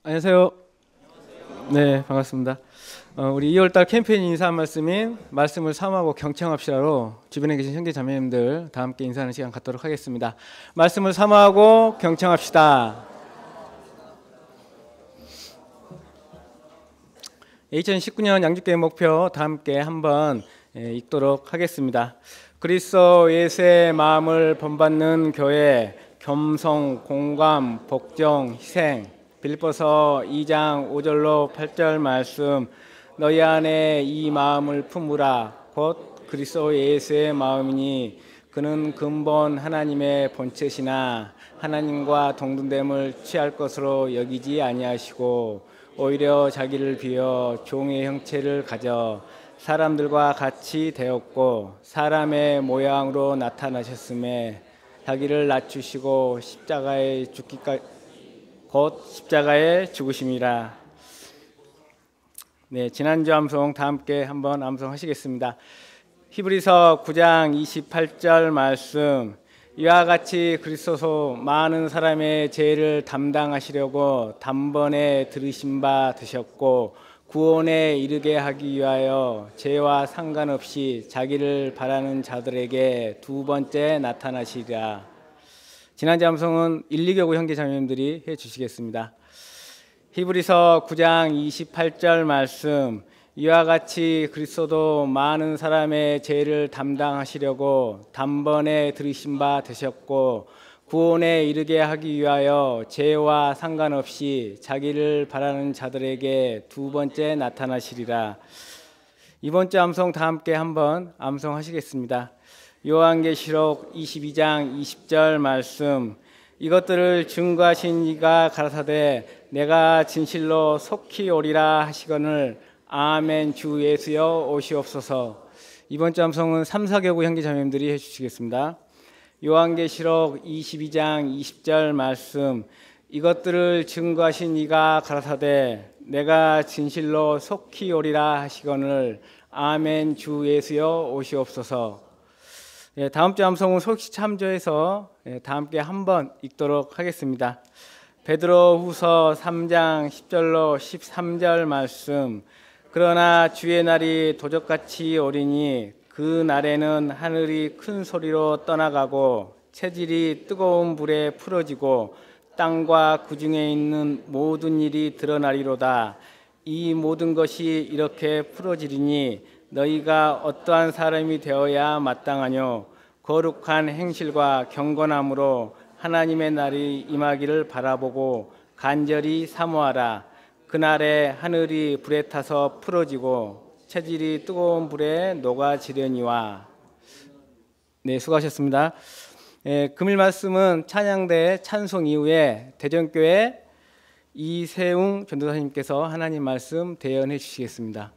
안녕하세요. 네, 반갑습니다. 우리 2월달 캠페인 인사 한 말씀인 말씀을 사모하고 경청합시다로 주변에 계신 형제 자매님들 다 함께 인사하는 시간 갖도록 하겠습니다. 말씀을 사모하고 경청합시다. 2019년 양육계획 목표 다 함께 한번 읽도록 하겠습니다. 그리스도 예수의 마음을 본받는 교회, 겸손, 공감, 복종, 희생. 빌립보서 2장 5절로 8절 말씀. 너희 안에 이 마음을 품으라. 곧 그리스도 예수의 마음이니 그는 근본 하나님의 본체시나 하나님과 동등됨을 취할 것으로 여기지 아니하시고 오히려 자기를 비워 종의 형체를 가져 사람들과 같이 되었고 사람의 모양으로 나타나셨음에 자기를 낮추시고 십자가에 죽기까지 곧 십자가에 죽으심이라. 네, 지난주 암송 다 함께 한번 암송하시겠습니다. 히브리서 9장 28절 말씀. 이와 같이 그리스도서 많은 사람의 죄를 담당하시려고 단번에 들으신 바 되셨고 구원에 이르게 하기 위하여 죄와 상관없이 자기를 바라는 자들에게 두 번째 나타나시리라. 지난주 암송은 1, 2교구 형제 자매님들이 해주시겠습니다. 히브리서 9장 28절 말씀. 이와 같이 그리스도도 많은 사람의 죄를 담당하시려고 단번에 들으신 바 되셨고 구원에 이르게 하기 위하여 죄와 상관없이 자기를 바라는 자들에게 두 번째 나타나시리라. 이번 주 암송 다 함께 한번 암송하시겠습니다. 요한계시록 22장 20절 말씀. 이것들을 증거하신 이가 가라사대 내가 진실로 속히 오리라 하시거늘 아멘. 주 예수여 오시옵소서. 이번 주 암송은 3, 4교구 형제 자매님들이 해주시겠습니다. 요한계시록 22장 20절 말씀. 이것들을 증거하신 이가 가라사대 내가 진실로 속히 오리라 하시거늘 아멘. 주 예수여 오시옵소서. 다음 주 암송은 속시 참조해서 다 함께 한번 읽도록 하겠습니다. 베드로후서 3장 10절로 13절 말씀. 그러나 주의 날이 도적같이 오리니 그 날에는 하늘이 큰 소리로 떠나가고 체질이 뜨거운 불에 풀어지고 땅과 그 중에 있는 모든 일이 드러나리로다. 이 모든 것이 이렇게 풀어지리니 너희가 어떠한 사람이 되어야 마땅하뇨. 거룩한 행실과 경건함으로 하나님의 날이 임하기를 바라보고 간절히 사모하라. 그날에 하늘이 불에 타서 풀어지고 체질이 뜨거운 불에 녹아지려니와. 네, 수고하셨습니다. 금일 말씀은 찬양대 찬송 이후에 대전교회 이세웅 전도사님께서 하나님 말씀 대연해 주시겠습니다.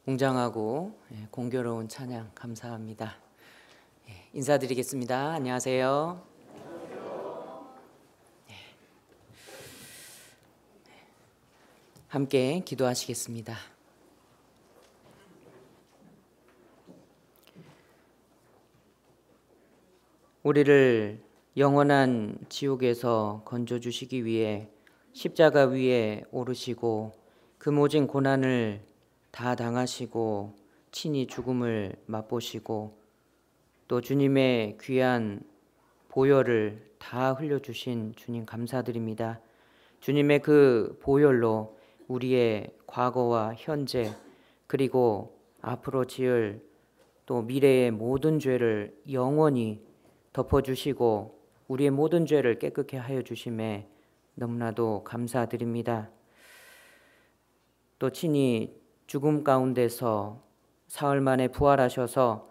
웅장하고 공교로운 찬양 감사합니다. 인사드리겠습니다. 안녕하세요. 함께 기도하시겠습니다. 우리를 영원한 지옥에서 건져주시기 위해 십자가 위에 오르시고 그 모진 고난을 다 당하시고 친히 죽음을 맛보시고 또 주님의 귀한 보혈을 다 흘려주신 주님 감사드립니다. 주님의 그 보혈로 우리의 과거와 현재 그리고 앞으로 지을 또 미래의 모든 죄를 영원히 덮어주시고 우리의 모든 죄를 깨끗게 하여 주심에 너무나도 감사드립니다. 또 친히 죽음 가운데서 사흘 만에 부활하셔서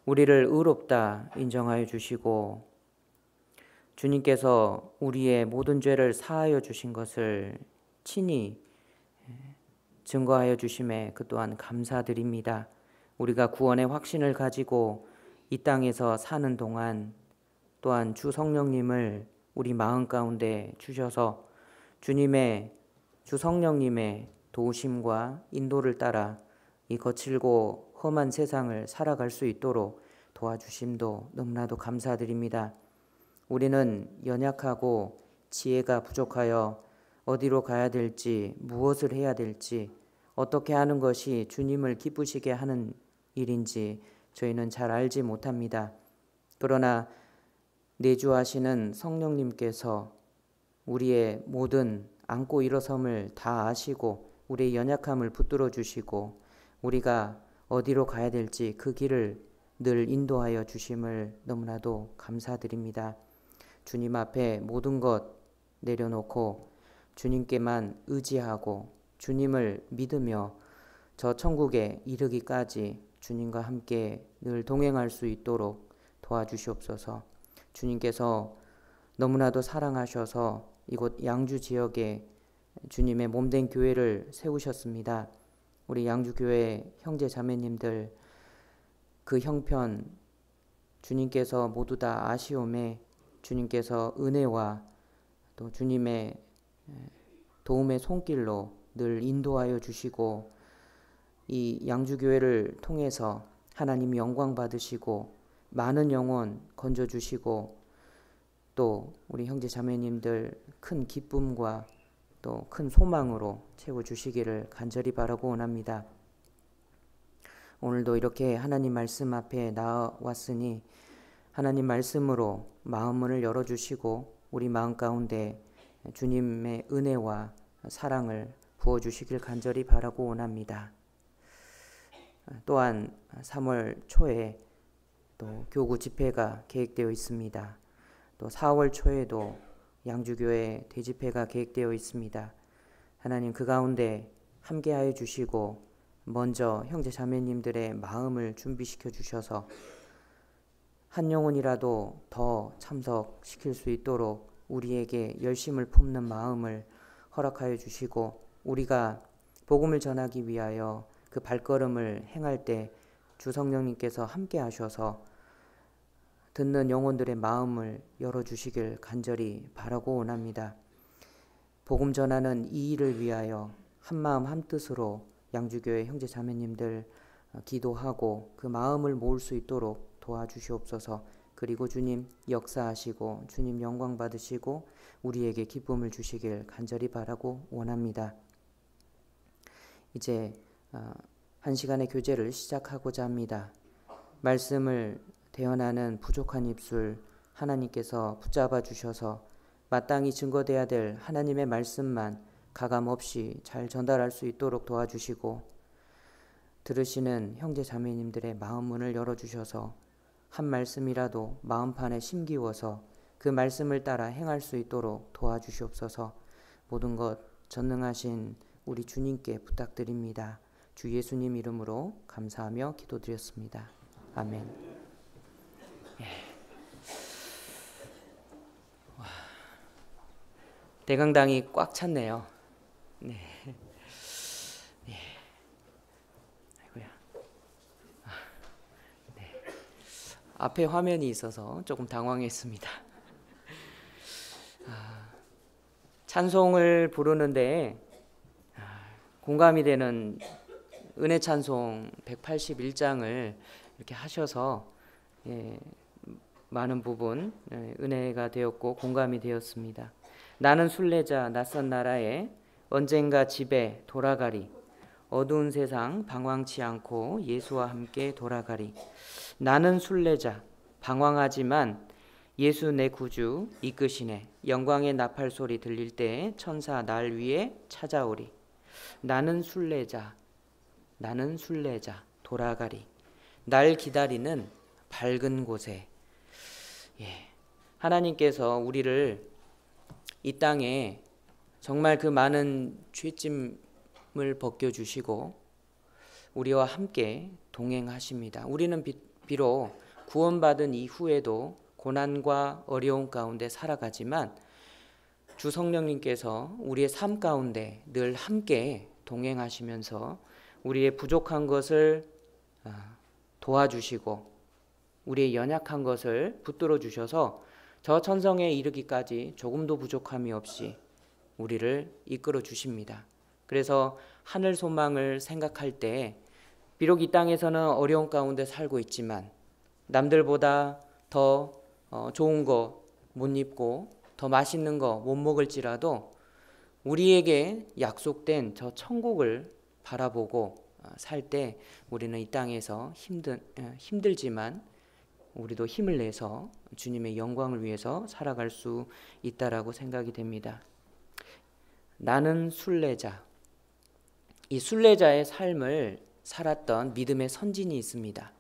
우리를 의롭다 인정하여 주시고 주님께서 우리의 모든 죄를 사하여 주신 것을 친히 증거하여 주심에 그 또한 감사드립니다. 우리가 구원의 확신을 가지고 이 땅에서 사는 동안 또한 주 성령님을 우리 마음 가운데 주셔서 주 성령님의 도우심과 인도를 따라 이 거칠고 험한 세상을 살아갈 수 있도록 도와주심도 너무나도 감사드립니다. 우리는 연약하고 지혜가 부족하여 어디로 가야 될지, 무엇을 해야 될지, 어떻게 하는 것이 주님을 기쁘시게 하는 일인지 저희는 잘 알지 못합니다. 그러나 내주하시는 성령님께서 우리의 모든 안고 일어섬을 다 아시고 우리의 연약함을 붙들어 주시고 우리가 어디로 가야 될지 그 길을 늘 인도하여 주심을 너무나도 감사드립니다. 주님 앞에 모든 것 내려놓고 주님께만 의지하고 주님을 믿으며 저 천국에 이르기까지 주님과 함께 늘 동행할 수 있도록 도와주시옵소서. 주님께서 너무나도 사랑하셔서 이곳 양주 지역에 주님의 몸된 교회를 세우셨습니다. 우리 양주교회 형제 자매님들 그 형편 주님께서 모두 다 아시오매 주님께서 은혜와 또 주님의 도움의 손길로 늘 인도하여 주시고 이 양주교회를 통해서 하나님 영광 받으시고 많은 영혼 건져주시고 또 우리 형제 자매님들 큰 기쁨과 또 큰 소망으로 채워주시기를 간절히 바라고 원합니다. 오늘도 이렇게 하나님 말씀 앞에 나왔으니 하나님 말씀으로 마음문을 열어주시고 우리 마음 가운데 주님의 은혜와 사랑을 부어주시길 간절히 바라고 원합니다. 또한 3월 초에 또 교구 집회가 계획되어 있습니다. 또 4월 초에도 양주교회 대집회가 계획되어 있습니다. 하나님 그 가운데 함께하여 주시고 먼저 형제 자매님들의 마음을 준비시켜 주셔서 한 영혼이라도 더 참석시킬 수 있도록 우리에게 열심을 품는 마음을 허락하여 주시고 우리가 복음을 전하기 위하여 그 발걸음을 행할 때 주 성령님께서 함께 하셔서 듣는 영혼들의 마음을 열어주시길 간절히 바라고 원합니다. 복음 전하는 이 일을 위하여 한마음 한뜻으로 양주교회 형제 자매님들 기도하고 그 마음을 모을 수 있도록 도와주시옵소서. 그리고 주님 역사하시고 주님 영광 받으시고 우리에게 기쁨을 주시길 간절히 바라고 원합니다. 이제 한 시간의 교제를 시작하고자 합니다. 말씀을 대언하는 부족한 입술 하나님께서 붙잡아 주셔서 마땅히 증거돼야 될 하나님의 말씀만 가감없이 잘 전달할 수 있도록 도와주시고 들으시는 형제 자매님들의 마음 문을 열어주셔서 한 말씀이라도 마음판에 심기워서 그 말씀을 따라 행할 수 있도록 도와주시옵소서. 모든 것 전능하신 우리 주님께 부탁드립니다. 주 예수님 이름으로 감사하며 기도드렸습니다. 아멘. 대강당이 꽉 찼네요. 네. 앞에 화면이 있어서 조금 당황했습니다. 찬송을 부르는데 공감이 되는 은혜 찬송 181장을 이렇게 하셔서 많은 부분 은혜가 되었고 공감이 되었습니다. 나는 순례자 낯선 나라에 언젠가 집에 돌아가리. 어두운 세상 방황치 않고 예수와 함께 돌아가리. 나는 순례자 방황하지만 예수 내 구주 이끄시네. 영광의 나팔 소리 들릴 때 천사 날 위에 찾아오리. 나는 순례자 돌아가리. 날 기다리는 밝은 곳에. 하나님께서 우리를 이 땅에 정말 그 많은 죄짐을 벗겨주시고 우리와 함께 동행하십니다. 우리는 비록 구원받은 이후에도 고난과 어려움 가운데 살아가지만 주 성령님께서 우리의 삶 가운데 늘 함께 동행하시면서 우리의 부족한 것을 도와주시고 우리의 연약한 것을 붙들어 주셔서 저 천성에 이르기까지 조금도 부족함이 없이 우리를 이끌어 주십니다. 그래서 하늘 소망을 생각할 때 비록 이 땅에서는 어려운 가운데 살고 있지만 남들보다 더 좋은 거 못 입고 더 맛있는 거 못 먹을지라도 우리에게 약속된 저 천국을 바라보고 살 때 우리는 이 땅에서 힘들지만 우리도 힘을 내서 주님의 영광을 위해서 살아갈 수 있다라고 생각이 됩니다. 나는 순례자. 이 순례자의 삶을 살았던 믿음의 선진이 있습니다.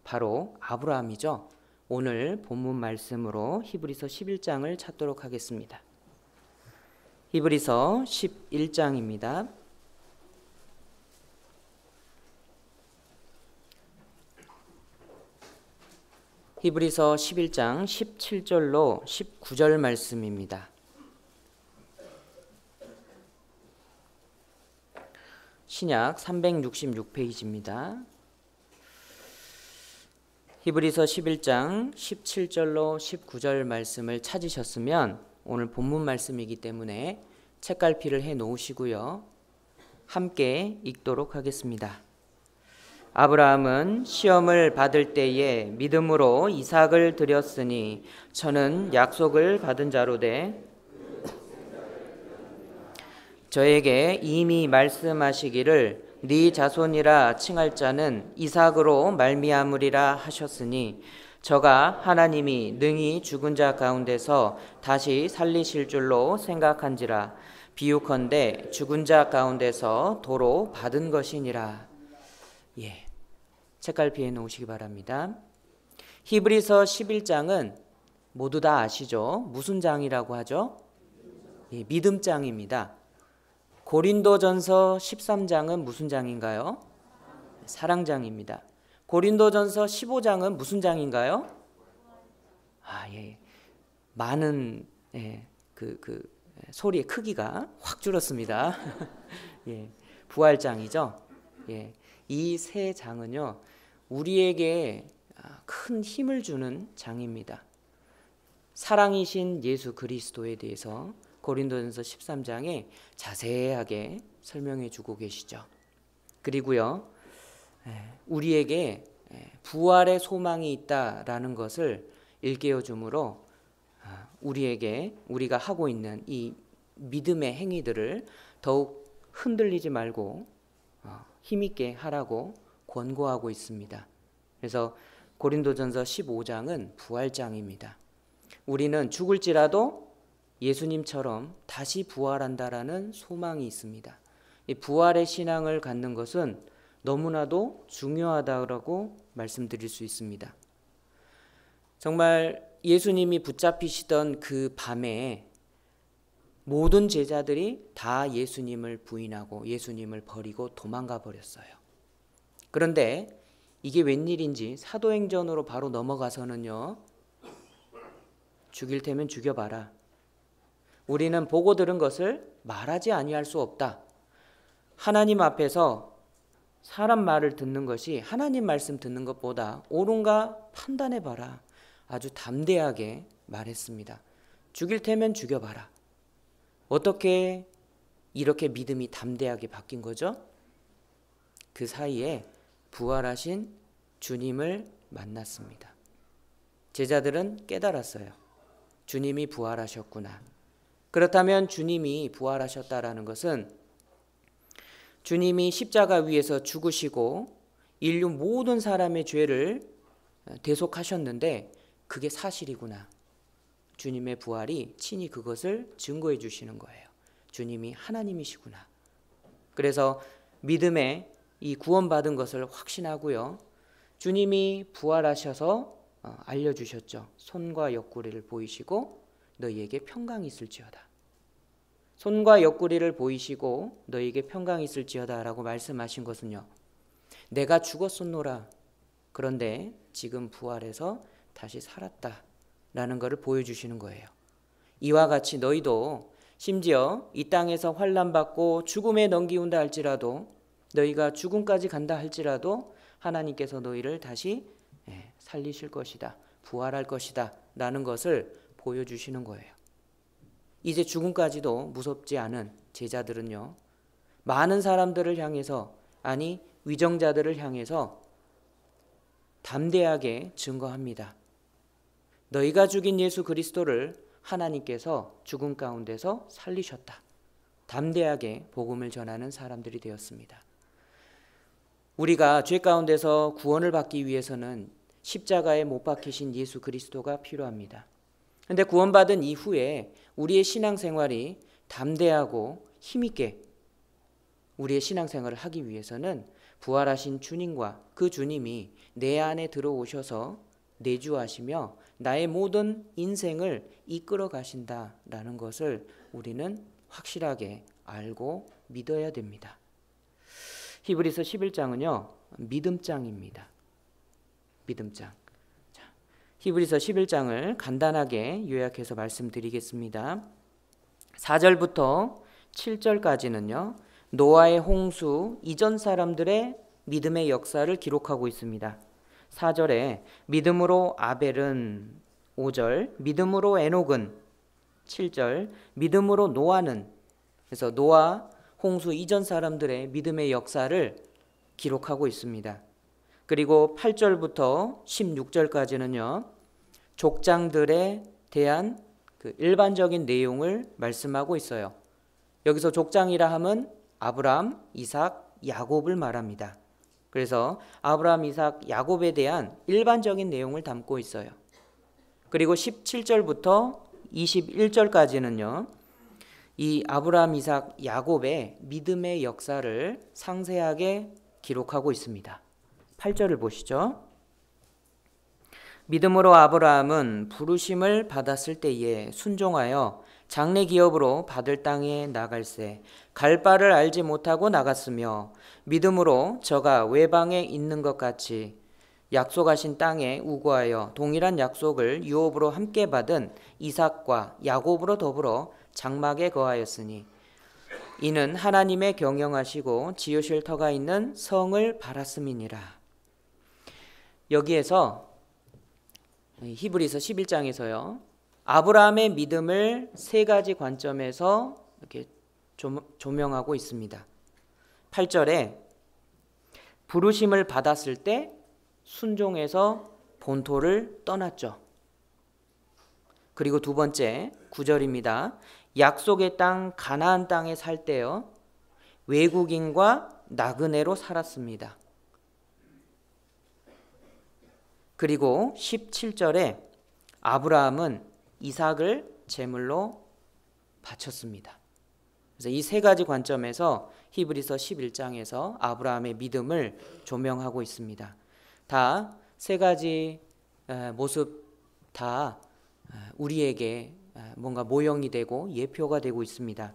바로 아브라함이죠. 오늘 본문 말씀으로 히브리서 11장을 찾도록 하겠습니다. 히브리서 11장입니다. 히브리서 11장 17절로 19절 말씀입니다. 신약 366페이지입니다. 히브리서 11장 17절로 19절 말씀을 찾으셨으면 오늘 본문 말씀이기 때문에 책갈피를 해 놓으시고요. 함께 읽도록 하겠습니다. 아브라함은 시험을 받을 때에 믿음으로 이삭을 드렸으니 저는 약속을 받은 자로되 저에게 이미 말씀하시기를 네 자손이라 칭할 자는 이삭으로 말미암으리라 하셨으니 저가 하나님이 능히 죽은 자 가운데서 다시 살리실 줄로 생각한지라. 비유컨대 죽은 자 가운데서 도로 받은 것이니라. 책갈피에 놓으시기 바랍니다. 히브리서 11장은 모두 다 아시죠? 무슨 장이라고 하죠? 믿음장입니다. 고린도전서 13장은 무슨 장인가요? 사랑장입니다. 고린도전서 15장은 무슨 장인가요? 많은 소리의 크기가 확 줄었습니다. 부활장이죠. 이 세 장은요 우리에게 큰 힘을 주는 장입니다. 사랑이신 예수 그리스도에 대해서 고린도전서 13장에 자세하게 설명해 주고 계시죠. 그리고요 우리에게 부활의 소망이 있다라는 것을 일깨워 주므로 우리가 하고 있는 이 믿음의 행위들을 더욱 흔들리지 말고 힘있게 하라고 권고하고 있습니다. 그래서 고린도전서 15장은 부활장입니다. 우리는 죽을지라도 예수님처럼 다시 부활한다라는 소망이 있습니다. 이 부활의 신앙을 갖는 것은 너무나도 중요하다고 말씀드릴 수 있습니다. 정말 예수님이 붙잡히시던 그 밤에 모든 제자들이 다 예수님을 부인하고 예수님을 버리고 도망가 버렸어요. 그런데 이게 웬일인지 사도행전으로 바로 넘어가서는요 죽일 테면 죽여봐라. 우리는 보고 들은 것을 말하지 아니할 수 없다. 하나님 앞에서 사람 말을 듣는 것이 하나님 말씀 듣는 것보다 옳은가 판단해봐라. 아주 담대하게 말했습니다. 죽일 테면 죽여봐라. 어떻게 이렇게 믿음이 담대하게 바뀐 거죠? 그 사이에 부활하신 주님을 만났습니다. 제자들은 깨달았어요. 주님이 부활하셨구나. 그렇다면 주님이 부활하셨다라는 것은 주님이 십자가 위에서 죽으시고 인류 모든 사람의 죄를 대속하셨는데 그게 사실이구나. 주님의 부활이 친히 그것을 증거해 주시는 거예요. 주님이 하나님이시구나. 그래서 믿음에 이 구원받은 것을 확신하고요. 주님이 부활하셔서 알려주셨죠. 손과 옆구리를 보이시고 너희에게 평강이 있을지어다. 손과 옆구리를 보이시고 너희에게 평강이 있을지어다 라고 말씀하신 것은요. 내가 죽었었노라. 그런데 지금 부활해서 다시 살았다 라는 것을 보여주시는 거예요. 이와 같이 너희도 심지어 이 땅에서 환난받고 죽음에 넘기운다 할지라도 너희가 죽음까지 간다 할지라도 하나님께서 너희를 다시 살리실 것이다. 부활할 것이다 라는 것을 보여주시는 거예요. 이제 죽음까지도 무섭지 않은 제자들은요. 많은 사람들을 향해서 아니 위정자들을 향해서 담대하게 증거합니다. 너희가 죽인 예수 그리스도를 하나님께서 죽음 가운데서 살리셨다. 담대하게 복음을 전하는 사람들이 되었습니다. 우리가 죄 가운데서 구원을 받기 위해서는 십자가에 못 박히신 예수 그리스도가 필요합니다. 그런데 구원받은 이후에 우리의 신앙생활이 담대하고 힘있게 우리의 신앙생활을 하기 위해서는 부활하신 주님과 그 주님이 내 안에 들어오셔서 내주하시며 나의 모든 인생을 이끌어 가신다라는 것을 우리는 확실하게 알고 믿어야 됩니다. 히브리서 11장은요. 믿음장입니다. 믿음장. 히브리서 11장을 간단하게 요약해서 말씀드리겠습니다. 4절부터 7절까지는요. 노아의 홍수 이전 사람들의 믿음의 역사를 기록하고 있습니다. 4절에 믿음으로 아벨은 5절, 믿음으로 에녹은 7절, 믿음으로 노아는 그래서 노아 홍수 이전 사람들의 믿음의 역사를 기록하고 있습니다. 그리고 8절부터 16절까지는요. 족장들에 대한 그 일반적인 내용을 말씀하고 있어요. 여기서 족장이라 함은 아브라함, 이삭, 야곱을 말합니다. 그래서 아브라함, 이삭, 야곱에 대한 일반적인 내용을 담고 있어요. 그리고 17절부터 21절까지는요. 이 아브라함, 이삭, 야곱의 믿음의 역사를 상세하게 기록하고 있습니다. 8절을 보시죠. 믿음으로 아브라함은 부르심을 받았을 때에 순종하여 장래 기업으로 받을 땅에 나갈새 갈 바를 알지 못하고 나갔으며 믿음으로 저가 외방에 있는 것 같이 약속하신 땅에 우거하여 동일한 약속을 유업으로 함께 받은 이삭과 야곱으로 더불어 장막에 거하였으니 이는 하나님의 경영하시고 지으실 터가 있는 성을 바랐음이니라. 여기에서 히브리서 11장에서요. 아브라함의 믿음을 세 가지 관점에서 이렇게 조명하고 있습니다. 8절에 부르심을 받았을 때 순종해서 본토를 떠났죠. 그리고 두 번째 9절입니다. 약속의 땅 가나안 땅에 살 때요. 외국인과 나그네로 살았습니다. 그리고 17절에 아브라함은 이삭을 제물로 바쳤습니다. 그래서 이 세 가지 관점에서 히브리서 11장에서 아브라함의 믿음을 조명하고 있습니다. 다 세 가지 모습 다 우리에게 뭔가 모형이 되고 예표가 되고 있습니다.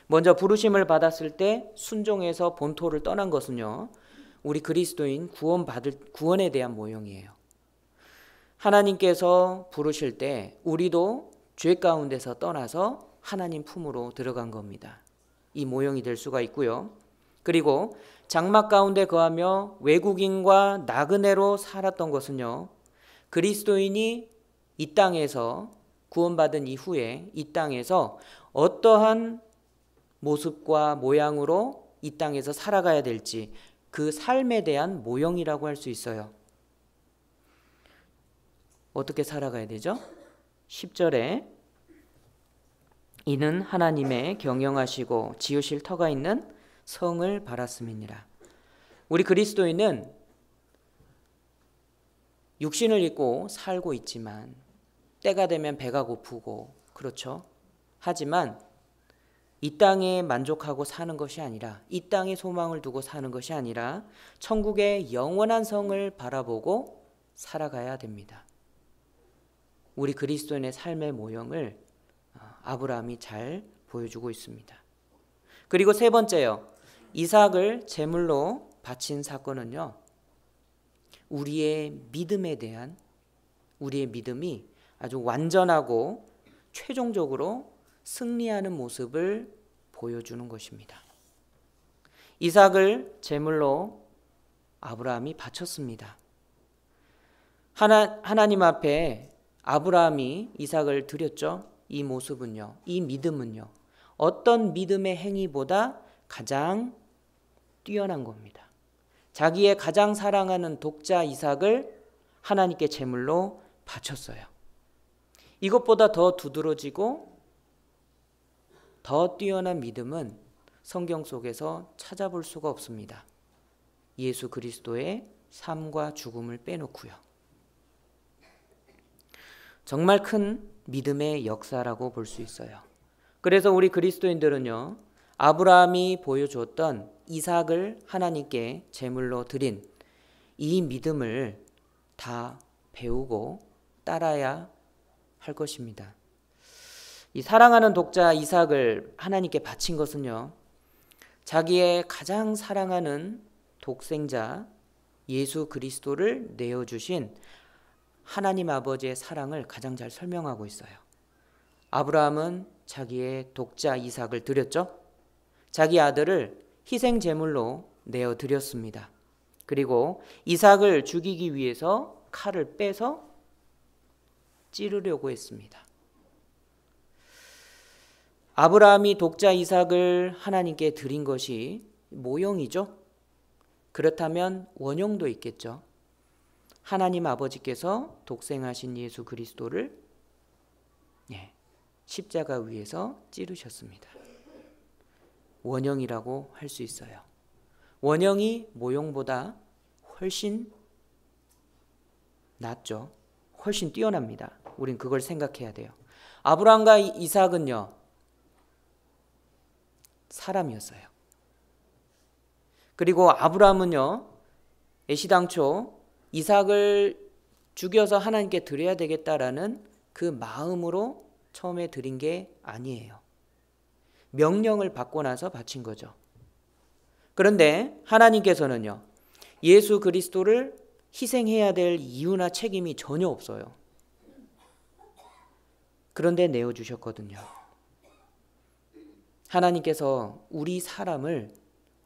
먼저 부르심을 받았을 때 순종해서 본토를 떠난 것은요. 우리 그리스도인 구원에 대한 모형이에요. 하나님께서 부르실 때 우리도 죄 가운데서 떠나서 하나님 품으로 들어간 겁니다. 이 모형이 될 수가 있고요. 그리고 장막 가운데 거하며 외국인과 나그네로 살았던 것은요, 그리스도인이 이 땅에서 구원받은 이후에 이 땅에서 어떠한 모습과 모양으로 이 땅에서 살아가야 될지 그 삶에 대한 모형이라고 할 수 있어요. 어떻게 살아가야 되죠? 10절에 이는 하나님의 경영하시고 지으실 터가 있는 성을 바랐음이니라. 우리 그리스도인은 육신을 입고 살고 있지만 때가 되면 배가 고프고 그렇죠. 하지만 이 땅에 만족하고 사는 것이 아니라, 이 땅에 소망을 두고 사는 것이 아니라 천국의 영원한 성을 바라보고 살아가야 됩니다. 우리 그리스도인의 삶의 모형을 아브라함이 잘 보여주고 있습니다. 그리고 세 번째요, 이삭을 제물로 바친 사건은요, 우리의 믿음에 대한, 우리의 믿음이 아주 완전하고 최종적으로 승리하는 모습을 보여주는 것입니다. 이삭을 제물로 아브라함이 바쳤습니다. 하나님 앞에 아브라함이 이삭을 드렸죠. 이 모습은요, 이 믿음은요, 어떤 믿음의 행위보다 가장 뛰어난 겁니다. 자기의 가장 사랑하는 독자 이삭을 하나님께 제물로 바쳤어요. 이것보다 더 두드러지고 더 뛰어난 믿음은 성경 속에서 찾아볼 수가 없습니다. 예수 그리스도의 삶과 죽음을 빼놓고요. 정말 큰 믿음의 역사라고 볼 수 있어요. 그래서 우리 그리스도인들은요, 아브라함이 보여주었던 이삭을 하나님께 제물로 드린 이 믿음을 다 배우고 따라야 할 것입니다. 이 사랑하는 독자 이삭을 하나님께 바친 것은요, 자기의 가장 사랑하는 독생자 예수 그리스도를 내어주신 하나님 아버지의 사랑을 가장 잘 설명하고 있어요. 아브라함은 자기의 독자 이삭을 드렸죠. 자기 아들을 희생 제물로 내어 드렸습니다. 그리고 이삭을 죽이기 위해서 칼을 빼서 찌르려고 했습니다. 아브라함이 독자 이삭을 하나님께 드린 것이 모형이죠. 그렇다면 원형도 있겠죠. 하나님 아버지께서 독생하신 예수 그리스도를 십자가 위에서 찌르셨습니다. 원형이라고 할 수 있어요. 원형이 모형보다 훨씬 낫죠. 훨씬 뛰어납니다. 우린 그걸 생각해야 돼요. 아브라함과 이삭은요, 사람이었어요. 그리고 아브라함은요, 애시당초 이삭을 죽여서 하나님께 드려야 되겠다라는 그 마음으로 처음에 드린 게 아니에요. 명령을 받고 나서 바친 거죠. 그런데 하나님께서는요, 예수 그리스도를 희생해야 될 이유나 책임이 전혀 없어요. 그런데 내어주셨거든요. 하나님께서 우리 사람을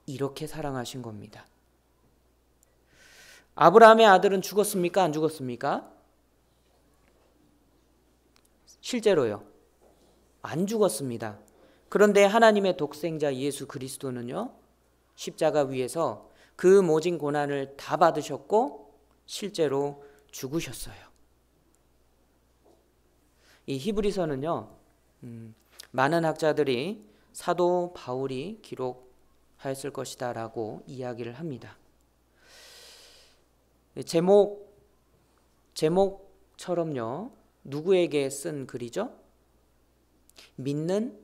이렇게 사랑하신 겁니다. 아브라함의 아들은 죽었습니까? 안 죽었습니까? 실제로요, 안 죽었습니다. 그런데 하나님의 독생자 예수 그리스도는요, 십자가 위에서 그 모진 고난을 다 받으셨고 실제로 죽으셨어요. 이 히브리서는요, 많은 학자들이 사도 바울이 기록하였을 것이다 라고 이야기를 합니다. 제목처럼요, 누구에게 쓴 글이죠? 믿는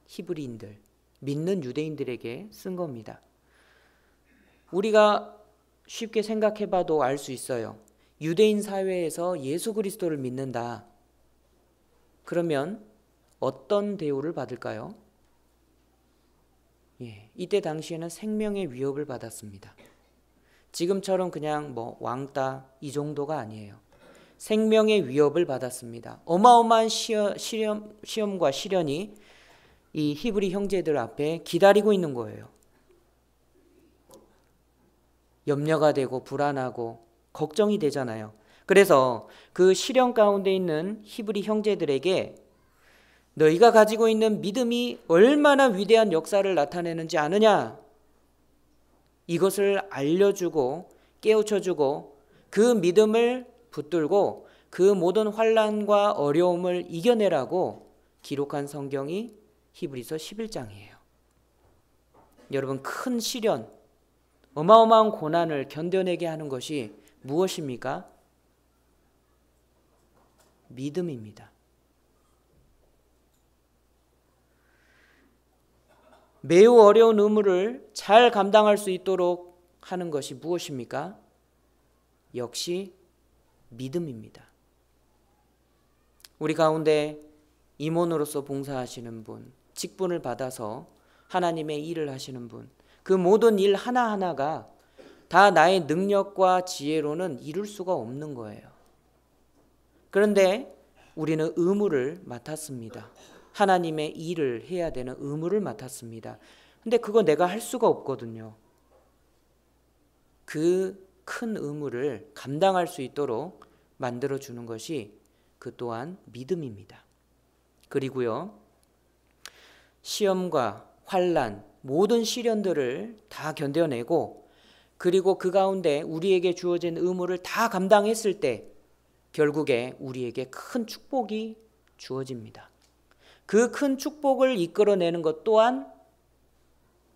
히브리인들, 믿는 유대인들에게 쓴 겁니다. 우리가 쉽게 생각해봐도 알 수 있어요. 유대인 사회에서 예수 그리스도를 믿는다. 그러면 어떤 대우를 받을까요? 이때 당시에는 생명의 위협을 받았습니다. 지금처럼 그냥 왕따 이 정도가 아니에요. 생명의 위협을 받았습니다. 어마어마한 시험과 시련이 이 히브리 형제들 앞에 기다리고 있는 거예요. 염려가 되고 불안하고 걱정이 되잖아요. 그래서 그 시련 가운데 있는 히브리 형제들에게 너희가 가지고 있는 믿음이 얼마나 위대한 역사를 나타내는지 아느냐? 이것을 알려주고 깨우쳐주고 그 믿음을 붙들고 그 모든 환난과 어려움을 이겨내라고 기록한 성경이 히브리서 11장이에요. 여러분, 큰 시련, 어마어마한 고난을 견뎌내게 하는 것이 무엇입니까? 믿음입니다. 매우 어려운 의무를 잘 감당할 수 있도록 하는 것이 무엇입니까? 역시 믿음입니다. 우리 가운데 임원으로서 봉사하시는 분, 직분을 받아서 하나님의 일을 하시는 분, 그 모든 일 하나하나가 다 나의 능력과 지혜로는 이룰 수가 없는 거예요. 그런데 우리는 의무를 맡았습니다. 하나님의 일을 해야 되는 의무를 맡았습니다. 근데 그거 내가 할 수가 없거든요. 그 큰 의무를 감당할 수 있도록 만들어주는 것이 그 또한 믿음입니다. 그리고요, 시험과 환난, 모든 시련들을 다 견뎌내고 그리고 그 가운데 우리에게 주어진 의무를 다 감당했을 때 결국에 우리에게 큰 축복이 주어집니다. 그 큰 축복을 이끌어내는 것 또한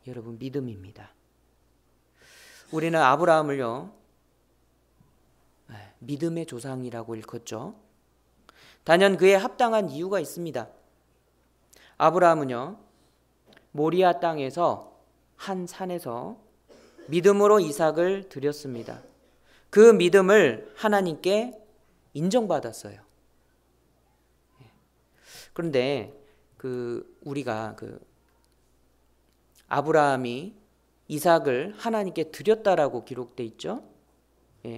여러분 믿음입니다. 우리는 아브라함을요, 믿음의 조상이라고 일컫죠. 단연 그에 합당한 이유가 있습니다. 아브라함은요, 모리아 땅에서 한 산에서 믿음으로 이삭을 드렸습니다. 그 믿음을 하나님께 인정받았어요. 그런데 우리가 아브라함이 이삭을 하나님께 드렸다라고 기록돼 있죠.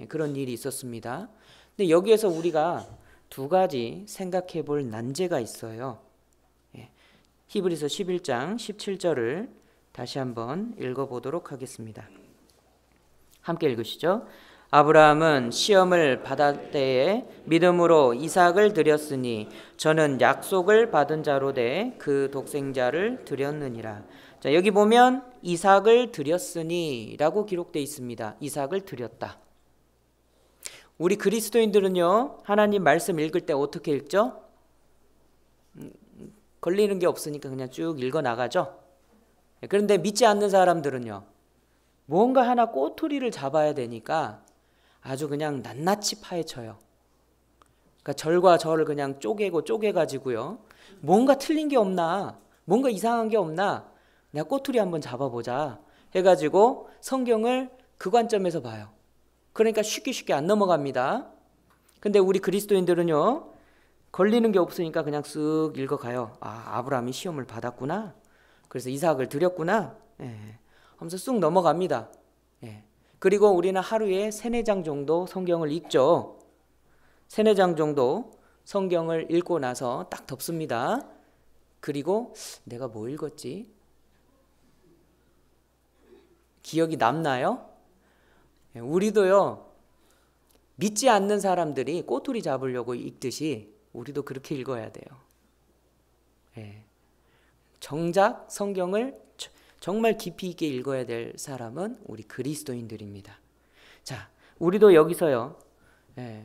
그런 일이 있었습니다. 근데 여기에서 우리가 두 가지 생각해 볼 난제가 있어요. 히브리서 11장 17절을 다시 한번 읽어보도록 하겠습니다. 함께 읽으시죠. 아브라함은 시험을 받을 때에 믿음으로 이삭을 드렸으니 저는 약속을 받은 자로 돼 그 독생자를 드렸느니라. 자, 여기 보면 이삭을 드렸으니 라고 기록되어 있습니다. 이삭을 드렸다. 우리 그리스도인들은요, 하나님 말씀 읽을 때 어떻게 읽죠? 걸리는 게 없으니까 그냥 쭉 읽어 나가죠. 그런데 믿지 않는 사람들은요, 뭔가 하나 꼬투리를 잡아야 되니까 아주 그냥 낱낱이 파헤쳐요. 그러니까 절과 절을 그냥 쪼개가지고요, 뭔가 틀린 게 없나, 뭔가 이상한 게 없나, 내가 꼬투리 한번 잡아보자 해가지고 성경을 그 관점에서 봐요. 그러니까 쉽게 안 넘어갑니다. 근데 우리 그리스도인들은요, 걸리는 게 없으니까 그냥 쓱 읽어가요. 아브라함이 시험을 받았구나, 그래서 이삭을 드렸구나, 하면서 쑥 넘어갑니다. 그리고 우리는 하루에 3-4장 정도 성경을 읽죠. 3-4장 정도 성경을 읽고 나서 딱 덮습니다. 그리고 내가 뭐 읽었지? 기억이 남나요? 우리도요, 믿지 않는 사람들이 꼬투리 잡으려고 읽듯이 우리도 그렇게 읽어야 돼요. 정작 성경을 정말 깊이 있게 읽어야 될 사람은 우리 그리스도인들입니다. 자, 우리도 여기서요,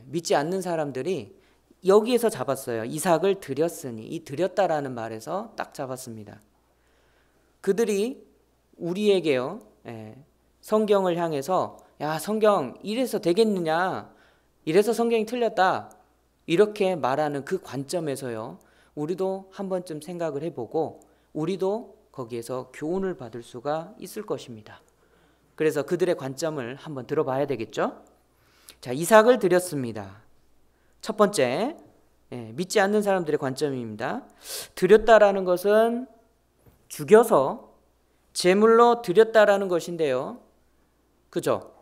믿지 않는 사람들이 여기에서 잡았어요. 이삭을 드렸으니, 이 드렸다라는 말에서 딱 잡았습니다. 그들이 우리에게요, 성경을 향해서 야, 성경 이래서 되겠느냐, 이래서 성경이 틀렸다, 이렇게 말하는 그 관점에서요, 우리도 한 번쯤 생각을 해보고 우리도 거기에서 교훈을 받을 수가 있을 것입니다. 그래서 그들의 관점을 한번 들어봐야 되겠죠. 자, 이삭을 드렸습니다. 첫 번째, 믿지 않는 사람들의 관점입니다. 드렸다라는 것은 죽여서 제물로 드렸다라는 것인데요, 그죠?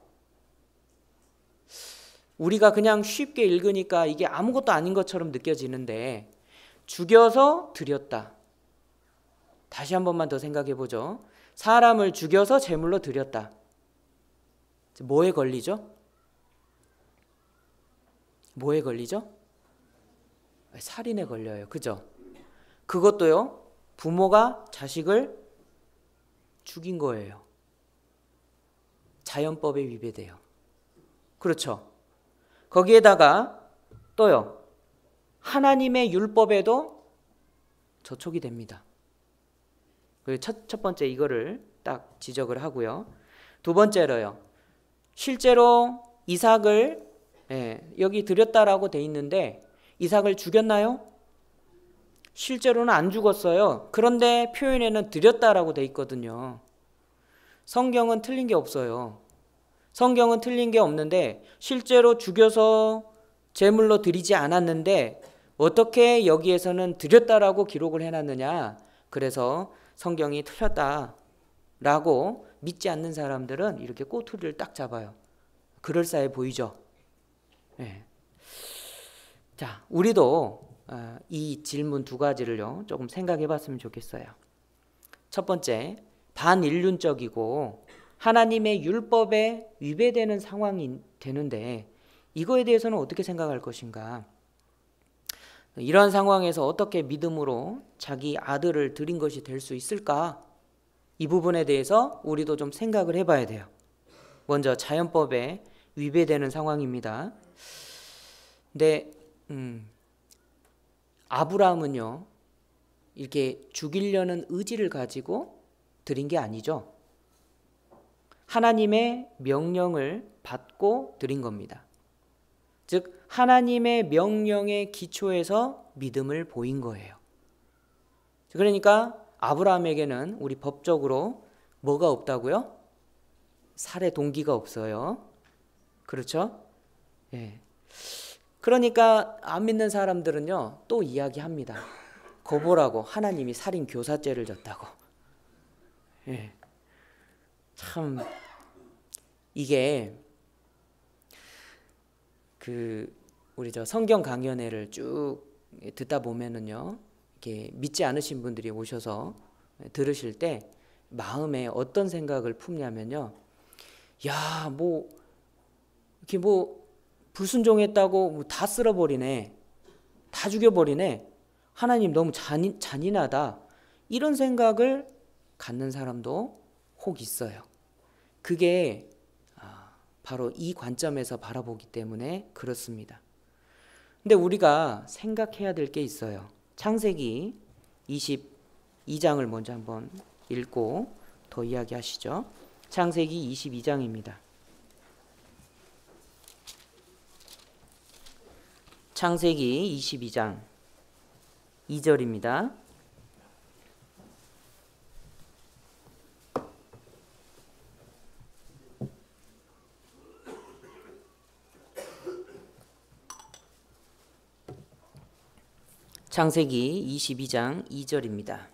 우리가 그냥 쉽게 읽으니까 이게 아무것도 아닌 것처럼 느껴지는데, 죽여서 드렸다. 다시 한 번만 더 생각해 보죠. 사람을 죽여서 제물로 드렸다. 뭐에 걸리죠? 뭐에 걸리죠? 살인에 걸려요. 그죠? 그것도요, 부모가 자식을 죽인 거예요. 자연법에 위배돼요. 그렇죠? 거기에다가 또요, 하나님의 율법에도 저촉이 됩니다. 첫 번째 이거를 딱 지적을 하고요. 두 번째로요, 실제로 이삭을 여기 드렸다라고 돼 있는데 이삭을 죽였나요? 실제로는 안 죽었어요. 그런데 표현에는 드렸다라고 돼 있거든요. 성경은 틀린 게 없어요. 성경은 틀린 게 없는데 실제로 죽여서 제물로 드리지 않았는데 어떻게 여기에서는 드렸다라고 기록을 해놨느냐. 그래서 성경이 틀렸다라고 믿지 않는 사람들은 이렇게 꼬투리를 딱 잡아요. 그럴싸해 보이죠? 네. 자, 우리도 이 질문 두 가지를요 조금 생각해 봤으면 좋겠어요. 첫 번째, 반인륜적이고 하나님의 율법에 위배되는 상황이 되는데 이거에 대해서는 어떻게 생각할 것인가? 이러한 상황에서 어떻게 믿음으로 자기 아들을 드린 것이 될 수 있을까? 이 부분에 대해서 우리도 좀 생각을 해봐야 돼요. 먼저 자연법에 위배되는 상황입니다. 근데 아브라함은요 이렇게 죽이려는 의지를 가지고 드린 게 아니죠. 하나님의 명령을 받고 드린 겁니다. 즉 하나님의 명령의 기초에서 믿음을 보인 거예요. 그러니까 아브라함에게는 우리 법적으로 뭐가 없다고요? 살해 동기가 없어요. 그렇죠? 예. 그러니까 안 믿는 사람들은요 또 이야기합니다. 거보라고 하나님이 살인 교사죄를 졌다고. 예. 참 이게 우리 성경 강연회를 쭉 듣다 보면은요 이렇게 믿지 않으신 분들이 오셔서 들으실 때 마음에 어떤 생각을 품냐면요, 야, 이렇게 불순종했다고 다 쓸어버리네, 다 죽여버리네, 하나님 너무 잔인하다, 이런 생각을 갖는 사람도 혹 있어요. 그게 바로 이 관점에서 바라보기 때문에 그렇습니다. 근데 우리가 생각해야 될 게 있어요. 창세기 22장을 먼저 한번 읽고 더 이야기하시죠. 창세기 22장입니다. 창세기 22장 2절입니다. 창세기 22장 2절입니다.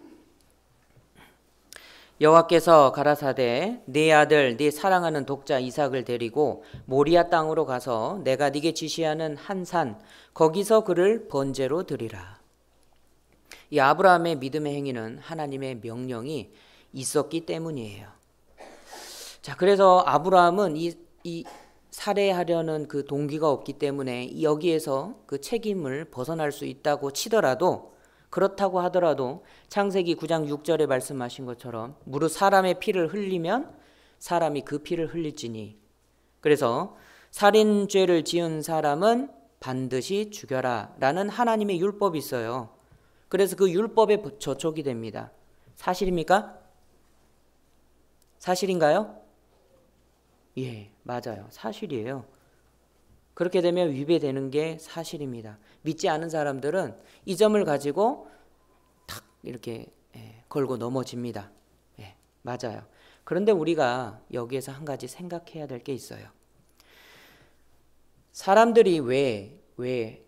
여호와께서 가라사대 네 아들 네 사랑하는 독자 이삭을 데리고 모리아 땅으로 가서 내가 네게 지시하는 한 산 거기서 그를 번제로 드리라. 이 아브라함의 믿음의 행위는 하나님의 명령이 있었기 때문이에요. 자, 그래서 아브라함은 이 살해하려는 그 동기가 없기 때문에 여기에서 그 책임을 벗어날 수 있다고 치더라도, 그렇다고 하더라도 창세기 9장 6절에 말씀하신 것처럼 무릇 사람의 피를 흘리면 사람이 그 피를 흘릴지니, 그래서 살인죄를 지은 사람은 반드시 죽여라 라는 하나님의 율법이 있어요. 그래서 그 율법에 저촉이 됩니다. 사실입니까? 사실인가요? 예, 맞아요. 사실이에요. 그렇게 되면 위배되는 게 사실입니다. 믿지 않은 사람들은 이 점을 가지고 탁 이렇게 걸고 넘어집니다. 예, 맞아요. 그런데 우리가 여기에서 한 가지 생각해야 될 게 있어요. 사람들이 왜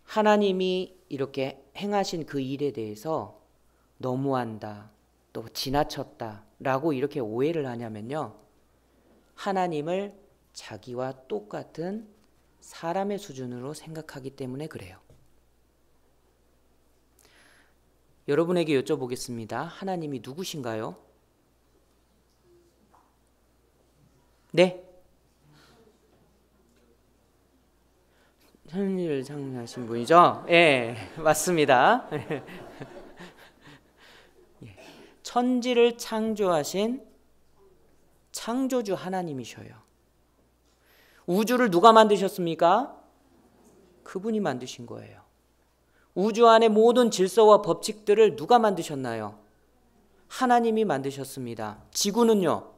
하나님이 이렇게 행하신 그 일에 대해서 너무한다, 또 지나쳤다 라고 이렇게 오해를 하냐면요, 하나님을 자기와 똑같은 사람의 수준으로 생각하기 때문에 그래요. 여러분에게 여쭤보겠습니다. 하나님이 누구신가요? 네? 천지를 창조하신 분이죠? 예, 맞습니다. 천지를 창조하신 창조주 하나님이셔요. 우주를 누가 만드셨습니까? 그분이 만드신 거예요. 우주 안의 모든 질서와 법칙들을 누가 만드셨나요? 하나님이 만드셨습니다. 지구는요?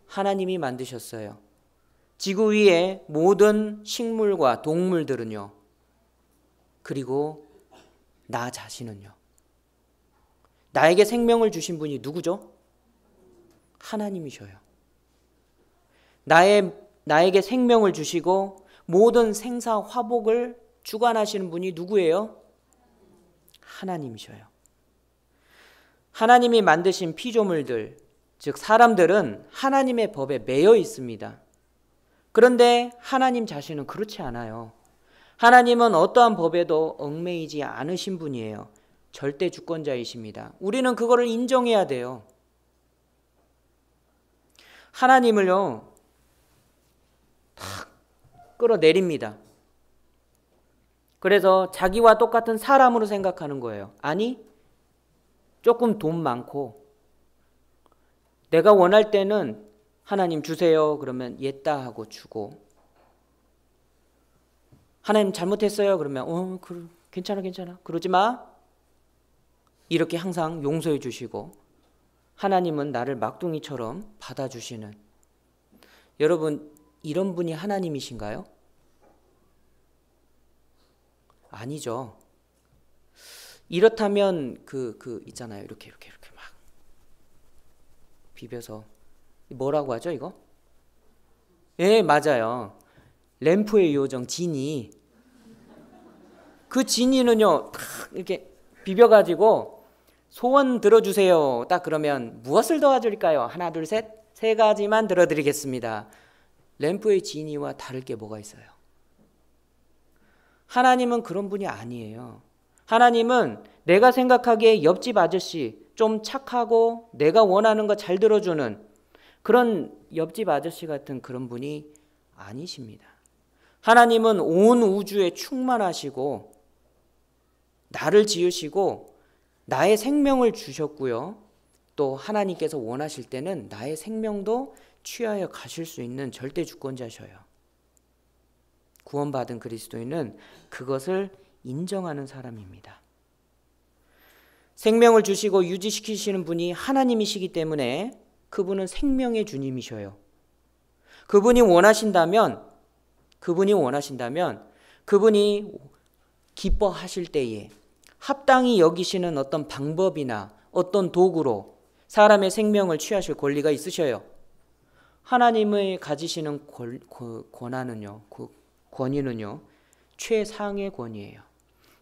하나님이 만드셨어요. 지구 위에 모든 식물과 동물들은요? 그리고 나 자신은요? 나에게 생명을 주신 분이 누구죠? 하나님이셔요. 나에게 생명을 주시고 모든 생사 화복을 주관하시는 분이 누구예요? 하나님이셔요. 하나님이 만드신 피조물들, 즉 사람들은 하나님의 법에 매여 있습니다. 그런데 하나님 자신은 그렇지 않아요. 하나님은 어떠한 법에도 얽매이지 않으신 분이에요. 절대 주권자이십니다. 우리는 그거를 인정해야 돼요. 하나님을요, 탁 끌어내립니다. 그래서 자기와 똑같은 사람으로 생각하는 거예요. 아니, 조금 돈 많고 내가 원할 때는 하나님 주세요 그러면 옛다 하고 주고, 하나님 잘못했어요 그러면 괜찮아 그러지 마 이렇게 항상 용서해 주시고, 하나님은 나를 막둥이처럼 받아주시는, 여러분 이런 분이 하나님이신가요? 아니죠. 이렇다면 있잖아요. 이렇게 막 비벼서 뭐라고 하죠 이거? 예, 맞아요. 램프의 요정 지니. 그 지니는요, 탁 이렇게 비벼가지고 소원 들어주세요. 딱 그러면 무엇을 도와줄까요? 하나, 둘, 셋, 세 가지만 들어드리겠습니다. 램프의 지니와 다를 게 뭐가 있어요? 하나님은 그런 분이 아니에요. 하나님은 내가 생각하기에 옆집 아저씨 좀 착하고 내가 원하는 거 잘 들어주는 그런 옆집 아저씨 같은 그런 분이 아니십니다. 하나님은 온 우주에 충만하시고 나를 지으시고 나의 생명을 주셨고요. 또 하나님께서 원하실 때는 나의 생명도 취하여 가실 수 있는 절대 주권자셔요. 구원받은 그리스도인은 그것을 인정하는 사람입니다. 생명을 주시고 유지시키시는 분이 하나님이시기 때문에 그분은 생명의 주님이셔요. 그분이 원하신다면 그분이 기뻐하실 때에 합당히 여기시는 어떤 방법이나 어떤 도구로 사람의 생명을 취하실 권리가 있으셔요. 하나님의 가지시는 권한은요, 그 권위는요, 최상의 권위예요.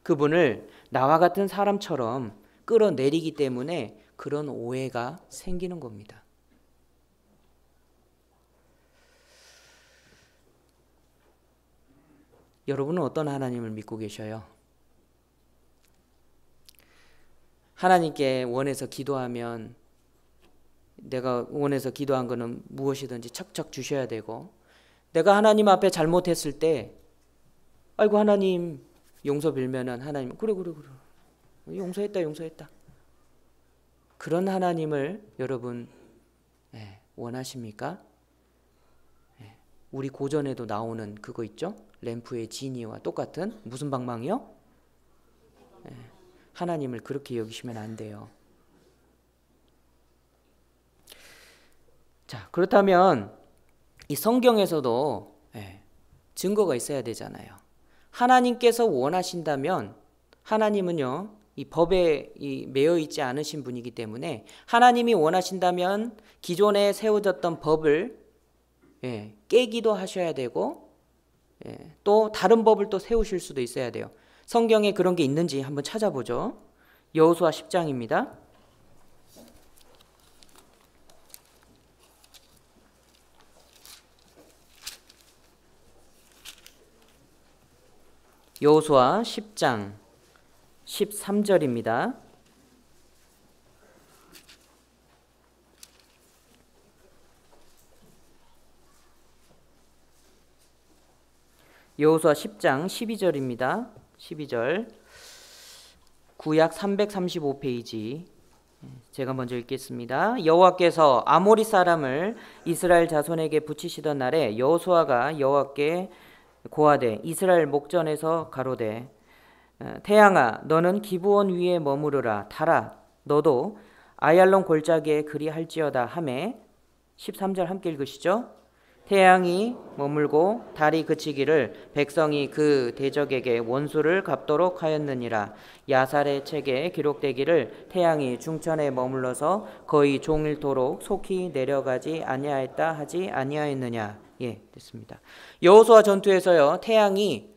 그분을 나와 같은 사람처럼 끌어내리기 때문에 그런 오해가 생기는 겁니다. 여러분은 어떤 하나님을 믿고 계셔요? 하나님께 원해서 기도하면 내가 원해서 기도한 거는 무엇이든지 척척 주셔야 되고, 내가 하나님 앞에 잘못했을 때 아이고 하나님 용서 빌면은 하나님 그래 용서했다 그런 하나님을 여러분 원하십니까? 우리 고전에도 나오는 그거 있죠? 램프의 지니와 똑같은 무슨 방망이요? 하나님을 그렇게 여기시면 안 돼요. 자, 그렇다면 이 성경에서도 증거가 있어야 되잖아요. 하나님께서 원하신다면, 하나님은요 이 법에 매여 있지 않으신 분이기 때문에 하나님이 원하신다면 기존에 세워졌던 법을 깨기도 하셔야 되고 또 다른 법을 또 세우실 수도 있어야 돼요. 성경에 그런 게 있는지 한번 찾아보죠. 여호수아 10장입니다. 여호수아 10장 13절입니다. 여호수아 10장 12절입니다. 12절. 구약 335페이지. 제가 먼저 읽겠습니다. 여호와께서 아모리 사람을 이스라엘 자손에게 붙이시던 날에 여호수아가 여호와께 고하되 이스라엘 목전에서 가로되 태양아 너는 기브온 위에 머무르라. 달아 너도 아얄론 골짜기에 그리할지어다 하매 13절 함께 읽으시죠. 태양이 머물고 달이 그치기를 백성이 그 대적에게 원수를 갚도록 하였느니라. 야살의 책에 기록되기를 태양이 중천에 머물러서 거의 종일토록 속히 내려가지 아니하였다 하지 아니하였느냐. 예, 됐습니다. 여호수아 전투에서요, 태양이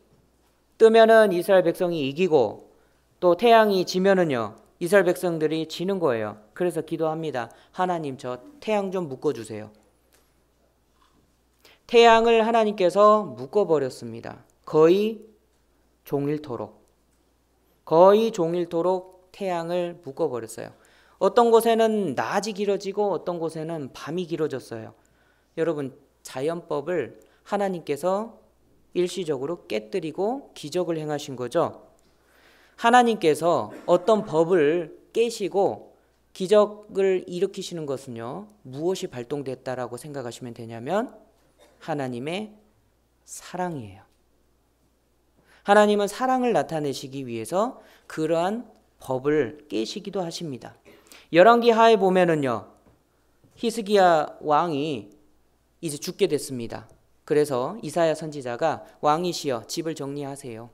뜨면은 이스라엘 백성이 이기고 또 태양이 지면은요 이스라엘 백성들이 지는 거예요. 그래서 기도합니다. 하나님 저 태양 좀 묶어주세요. 태양을 하나님께서 묶어버렸습니다. 거의 종일토록 태양을 묶어버렸어요. 어떤 곳에는 낮이 길어지고 어떤 곳에는 밤이 길어졌어요. 여러분 자연법을 하나님께서 일시적으로 깨뜨리고 기적을 행하신 거죠. 하나님께서 어떤 법을 깨시고 기적을 일으키시는 것은요 무엇이 발동됐다라고 생각하시면 되냐면 하나님의 사랑이에요. 하나님은 사랑을 나타내시기 위해서 그러한 법을 깨시기도 하십니다. 열왕기 하에 보면은요 히스기야 왕이 이제 죽게 됐습니다. 그래서 이사야 선지자가 왕이시여 집을 정리하세요.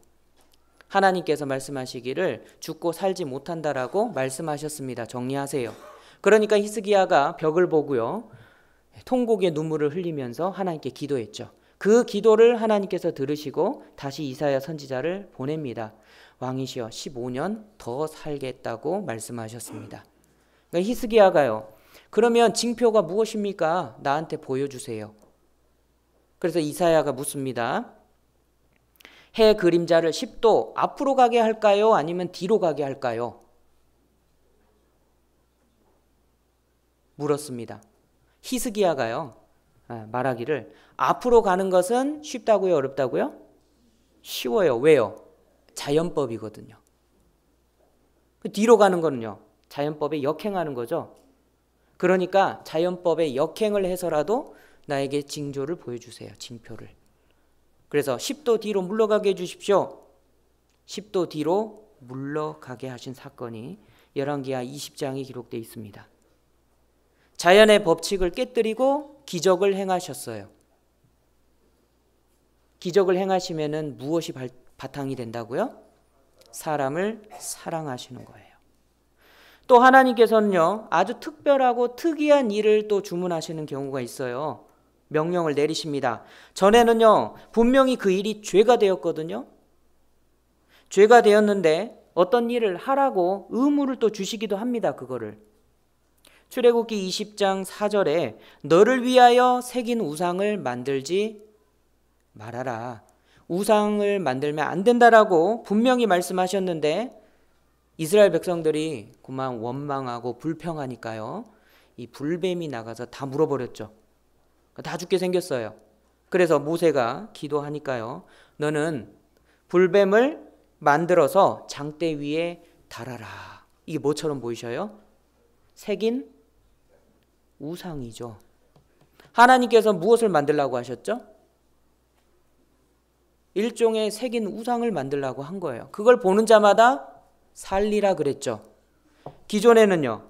하나님께서 말씀하시기를 죽고 살지 못한다라고 말씀하셨습니다. 정리하세요. 그러니까 히스기야가 벽을 보고요 통곡의 눈물을 흘리면서 하나님께 기도했죠. 그 기도를 하나님께서 들으시고 다시 이사야 선지자를 보냅니다. 왕이시여 15년 더 살겠다고 말씀하셨습니다. 그러니까 히스기야가요 그러면 징표가 무엇입니까? 나한테 보여주세요. 그래서 이사야가 묻습니다. 해 그림자를 10도 앞으로 가게 할까요? 아니면 뒤로 가게 할까요? 물었습니다. 히스기야가요 말하기를 앞으로 가는 것은 쉽다고요? 어렵다고요? 쉬워요. 왜요? 자연법이거든요. 뒤로 가는 거는요 자연법에 역행하는 거죠. 그러니까 자연법에 역행을 해서라도 나에게 징조를 보여주세요. 징표를. 그래서 10도 뒤로 물러가게 해주십시오. 10도 뒤로 물러가게 하신 사건이 열왕기하 20장에 기록되어 있습니다. 자연의 법칙을 깨뜨리고 기적을 행하셨어요. 기적을 행하시면은 무엇이 바탕이 된다고요? 사람을 사랑하시는 거예요. 또 하나님께서는요 아주 특별하고 특이한 일을 또 주문하시는 경우가 있어요. 명령을 내리십니다. 전에는요 분명히 그 일이 죄가 되었거든요. 죄가 되었는데 어떤 일을 하라고 의무를 또 주시기도 합니다. 그거를 출애굽기 20장 4절에 너를 위하여 새긴 우상을 만들지 말아라. 우상을 만들면 안 된다라고 분명히 말씀하셨는데 이스라엘 백성들이 그만 원망하고 불평하니까요 이 불뱀이 나가서 다 물어버렸죠. 다 죽게 생겼어요. 그래서 모세가 기도하니까요 너는 불뱀을 만들어서 장대 위에 달아라. 이게 뭐처럼 보이셔요? 새긴 우상이죠. 하나님께서 무엇을 만들라고 하셨죠? 일종의 새긴 우상을 만들라고 한 거예요. 그걸 보는 자마다 살리라 그랬죠. 기존에는요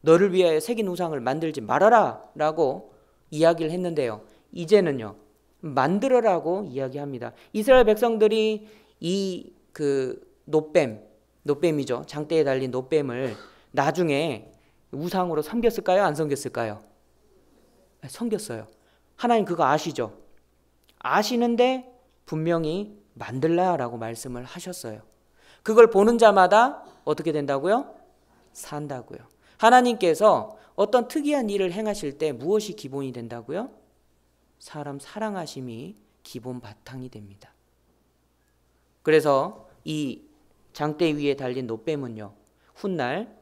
너를 위하여 새긴 우상을 만들지 말아라 라고 이야기를 했는데요 이제는요 만들어라고 이야기합니다. 이스라엘 백성들이 이 노뱀이죠. 장대에 달린 노뱀을 나중에 우상으로 섬겼을까요? 안 섬겼을까요? 섬겼어요. 하나님 그거 아시죠? 아시는데 분명히 만들라라고 말씀을 하셨어요. 그걸 보는 자마다 어떻게 된다고요? 산다고요. 하나님께서 어떤 특이한 일을 행하실 때 무엇이 기본이 된다고요? 사람 사랑하심이 기본 바탕이 됩니다. 그래서 이 장대 위에 달린 노뱀은요 훗날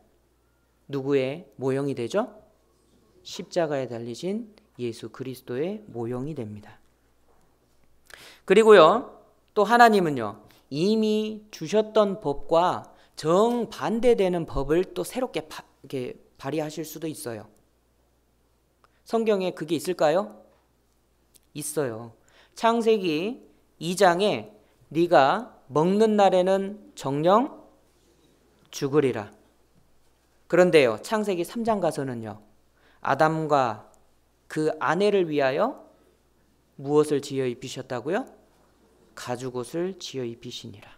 누구의 모형이 되죠? 십자가에 달리신 예수 그리스도의 모형이 됩니다. 그리고요, 또 하나님은요, 이미 주셨던 법과 정반대되는 법을 또 새롭게 이렇게 발휘하실 수도 있어요. 성경에 그게 있을까요? 있어요. 창세기 2장에 네가 먹는 날에는 정령 죽으리라. 그런데요, 창세기 3장 가서는요, 아담과 그 아내를 위하여 무엇을 지어 입히셨다고요? 가죽옷을 지어 입히시니라.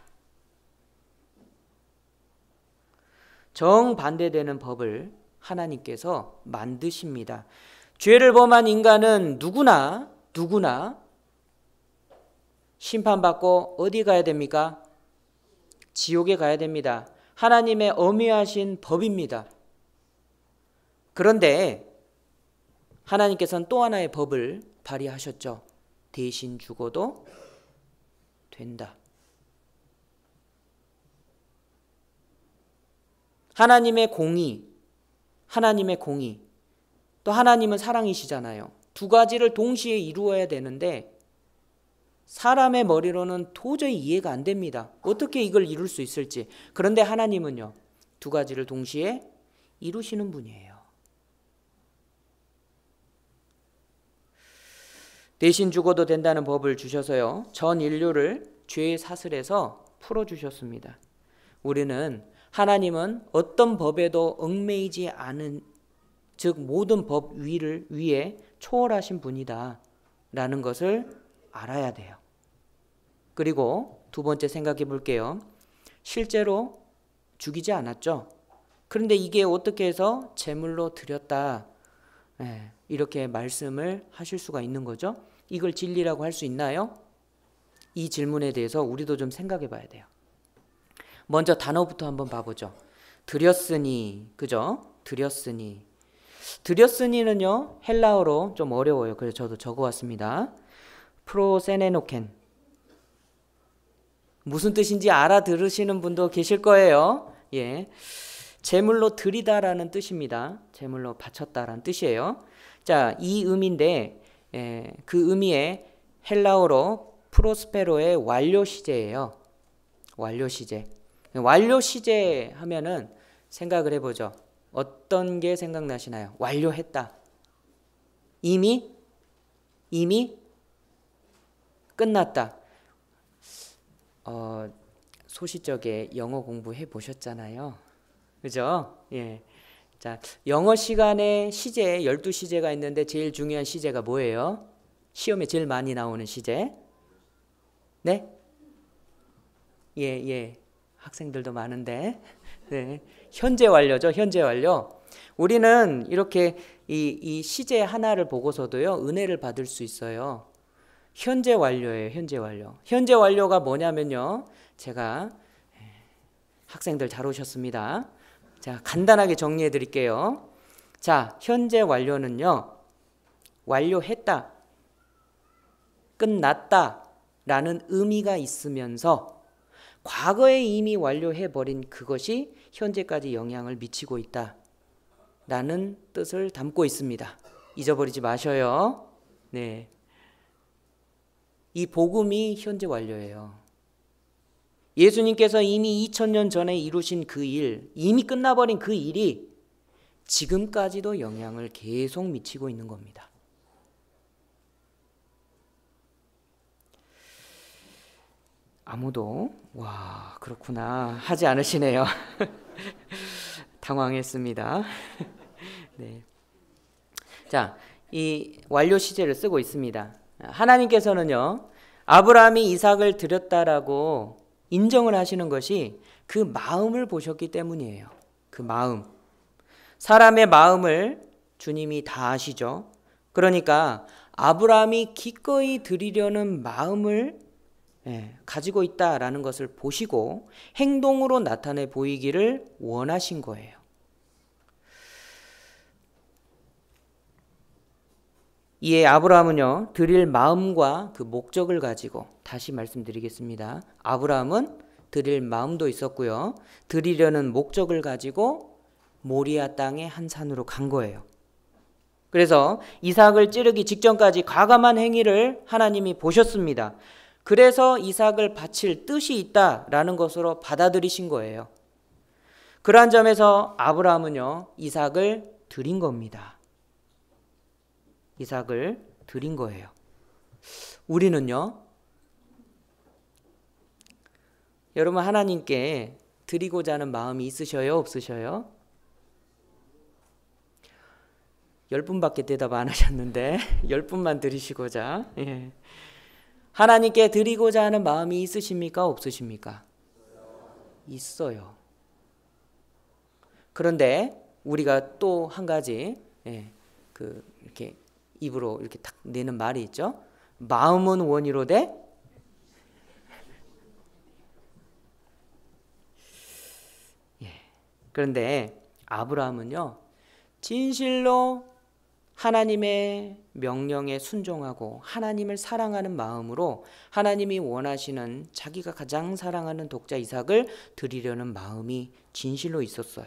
정반대되는 법을 하나님께서 만드십니다. 죄를 범한 인간은 누구나 심판받고 어디 가야 됩니까? 지옥에 가야 됩니다. 하나님의 엄위하신 법입니다. 그런데 하나님께서는 또 하나의 법을 발휘하셨죠. 대신 죽어도 된다. 하나님의 공의, 또 하나님은 사랑이시잖아요. 두 가지를 동시에 이루어야 되는데 사람의 머리로는 도저히 이해가 안 됩니다. 어떻게 이걸 이룰 수 있을지. 그런데 하나님은요, 두 가지를 동시에 이루시는 분이에요. 대신 죽어도 된다는 법을 주셔서요, 전 인류를 죄의 사슬에서 풀어주셨습니다. 우리는 하나님은 어떤 법에도 얽매이지 않은, 즉 모든 법 위에 초월하신 분이다 라는 것을 알아야 돼요. 그리고 두 번째 생각해 볼게요. 실제로 죽이지 않았죠. 그런데 이게 어떻게 해서 제물로 드렸다, 이렇게 말씀을 하실 수가 있는 거죠. 이걸 진리라고 할 수 있나요? 이 질문에 대해서 우리도 좀 생각해 봐야 돼요. 먼저 단어부터 한번 봐보죠. 드렸으니, 그죠? 드렸으니는요, 헬라어로 좀 어려워요. 그래서 저도 적어왔습니다. 프로세네노켄. 무슨 뜻인지 알아들으시는 분도 계실 거예요. 예, 제물로 드리다라는 뜻입니다. 제물로 바쳤다라는 뜻이에요. 자, 이 의미인데 그 의미의 헬라어로 프로스페로의 완료 시제예요. 완료 시제 하면은 생각을 해보죠. 어떤 게 생각나시나요? 완료했다. 이미 끝났다. 소시적에 영어 공부해 보셨잖아요. 그죠? 예. 자, 영어 시간에 시제 12시제가 있는데 제일 중요한 시제가 뭐예요? 시험에 제일 많이 나오는 시제. 네? 예. 학생들도 많은데. 네. 현재 완료죠. 현재 완료. 우리는 이렇게 이 시제 하나를 보고서도요, 은혜를 받을 수 있어요. 현재 완료예요. 현재 완료. 현재 완료가 뭐냐면요, 제가 학생들 잘 오셨습니다. 자, 간단하게 정리해 드릴게요. 자, 현재 완료는요, 완료했다, 끝났다 라는 의미가 있으면서 과거에 이미 완료해버린 그것이 현재까지 영향을 미치고 있다 라는 뜻을 담고 있습니다. 잊어버리지 마셔요. 네. 이 복음이 현재 완료예요. 예수님께서 이미 2000년 전에 이루신 그 일, 이미 끝나버린 그 일이 지금까지도 영향을 계속 미치고 있는 겁니다. 아무도 와, 그렇구나 하지 않으시네요. 당황했습니다. 네. 자, 이 완료 시제를 쓰고 있습니다. 하나님께서는요, 아브라함이 이삭을 드렸다라고 인정을 하시는 것이 그 마음을 보셨기 때문이에요. 그 마음. 사람의 마음을 주님이 다 아시죠. 그러니까 아브라함이 기꺼이 드리려는 마음을 가지고 있다라는 것을 보시고 행동으로 나타내 보이기를 원하신 거예요. 이에 아브라함은요, 드릴 마음과 그 목적을 가지고, 다시 말씀드리겠습니다. 아브라함은 드릴 마음도 있었고요, 드리려는 목적을 가지고 모리아 땅의 한 산으로 간 거예요. 그래서 이삭을 찌르기 직전까지 과감한 행위를 하나님이 보셨습니다. 그래서 이삭을 바칠 뜻이 있다라는 것으로 받아들이신 거예요. 그러한 점에서 아브라함은요, 이삭을 드린 겁니다. 이삭을 드린 거예요. 우리는요, 여러분 하나님께 드리고자 하는 마음이 있으셔요, 없으셔요? 10분밖에 대답 안 하셨는데 10분만 드리시고자. 예. 하나님께 드리고자 하는 마음이 있으십니까, 없으십니까? 있어요. 그런데 우리가 또 한 가지, 이렇게 입으로 이렇게 탁 내는 말이 있죠. 마음은 원이로되 그런데 아브라함은요, 진실로 하나님의 명령에 순종하고 하나님을 사랑하는 마음으로 하나님이 원하시는 자기가 가장 사랑하는 독자 이삭을 드리려는 마음이 진실로 있었어요.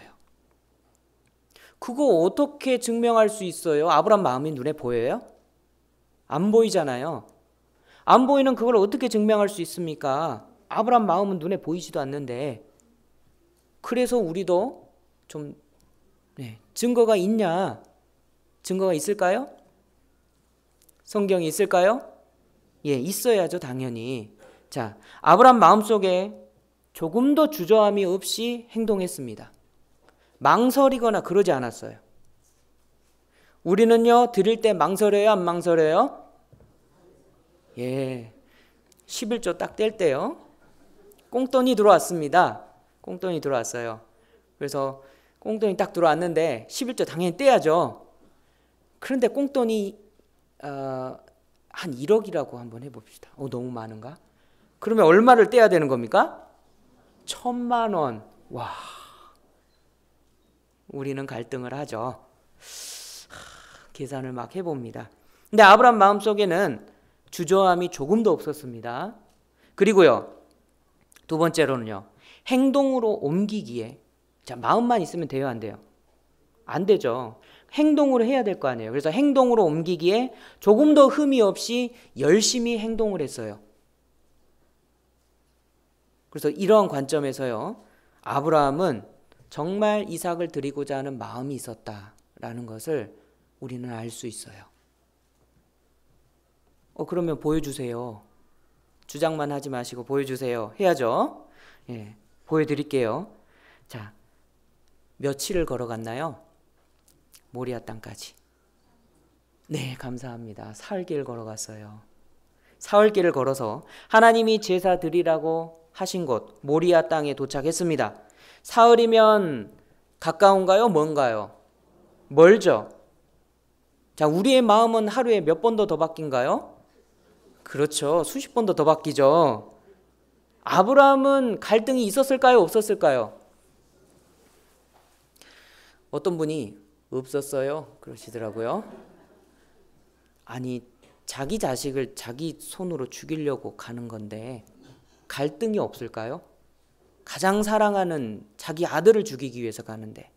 그거 어떻게 증명할 수 있어요? 아브라함 마음이 눈에 보여요? 안 보이잖아요. 안 보이는 그걸 어떻게 증명할 수 있습니까? 아브라함 마음은 눈에 보이지도 않는데. 그래서 우리도 좀 증거가 있냐? 증거가 있을까요? 성경이 있을까요? 예, 있어야죠, 당연히. 자, 아브라함 마음속에 조금도 주저함이 없이 행동했습니다. 망설이거나 그러지 않았어요. 우리는요, 드릴 때 망설여요, 안 망설여요? 예, 11조 딱 뗄 때요, 꽁돈이 들어왔습니다. 꽁돈이 들어왔어요. 그래서 꽁돈이 딱 들어왔는데 11조 당연히 떼야죠. 그런데 꽁돈이 한 1억이라고 한번 해봅시다. 너무 많은가? 그러면 얼마를 떼야 되는 겁니까? 1,000만 원. 와, 우리는 갈등을 하죠. 계산을 막 해봅니다. 근데 아브라함 마음속에는 주저함이 조금도 없었습니다. 그리고요, 두 번째로는요, 행동으로 옮기기에, 자, 마음만 있으면 돼요, 안 돼요? 안 되죠. 행동으로 해야 될 거 아니에요. 그래서 행동으로 옮기기에 조금도 흠이 없이 열심히 행동을 했어요. 그래서 이러한 관점에서요, 아브라함은 정말 이삭을 드리고자 하는 마음이 있었다라는 것을 우리는 알 수 있어요. 그러면 보여주세요. 주장만 하지 마시고 보여주세요. 해야죠. 예, 보여드릴게요. 자, 며칠을 걸어갔나요? 모리아 땅까지. 네, 감사합니다. 사흘길 걸어갔어요. 사흘길을 걸어서 하나님이 제사 드리라고 하신 곳 모리아 땅에 도착했습니다. 사흘이면 가까운가요? 먼가요? 멀죠? 자, 우리의 마음은 하루에 몇 번 더 바뀐가요? 그렇죠. 수십 번도 더 바뀌죠. 아브라함은 갈등이 있었을까요? 없었을까요? 어떤 분이 없었어요 그러시더라고요. 아니, 자기 자식을 자기 손으로 죽이려고 가는 건데 갈등이 없을까요? 가장 사랑하는 자기 아들을 죽이기 위해서 가는데.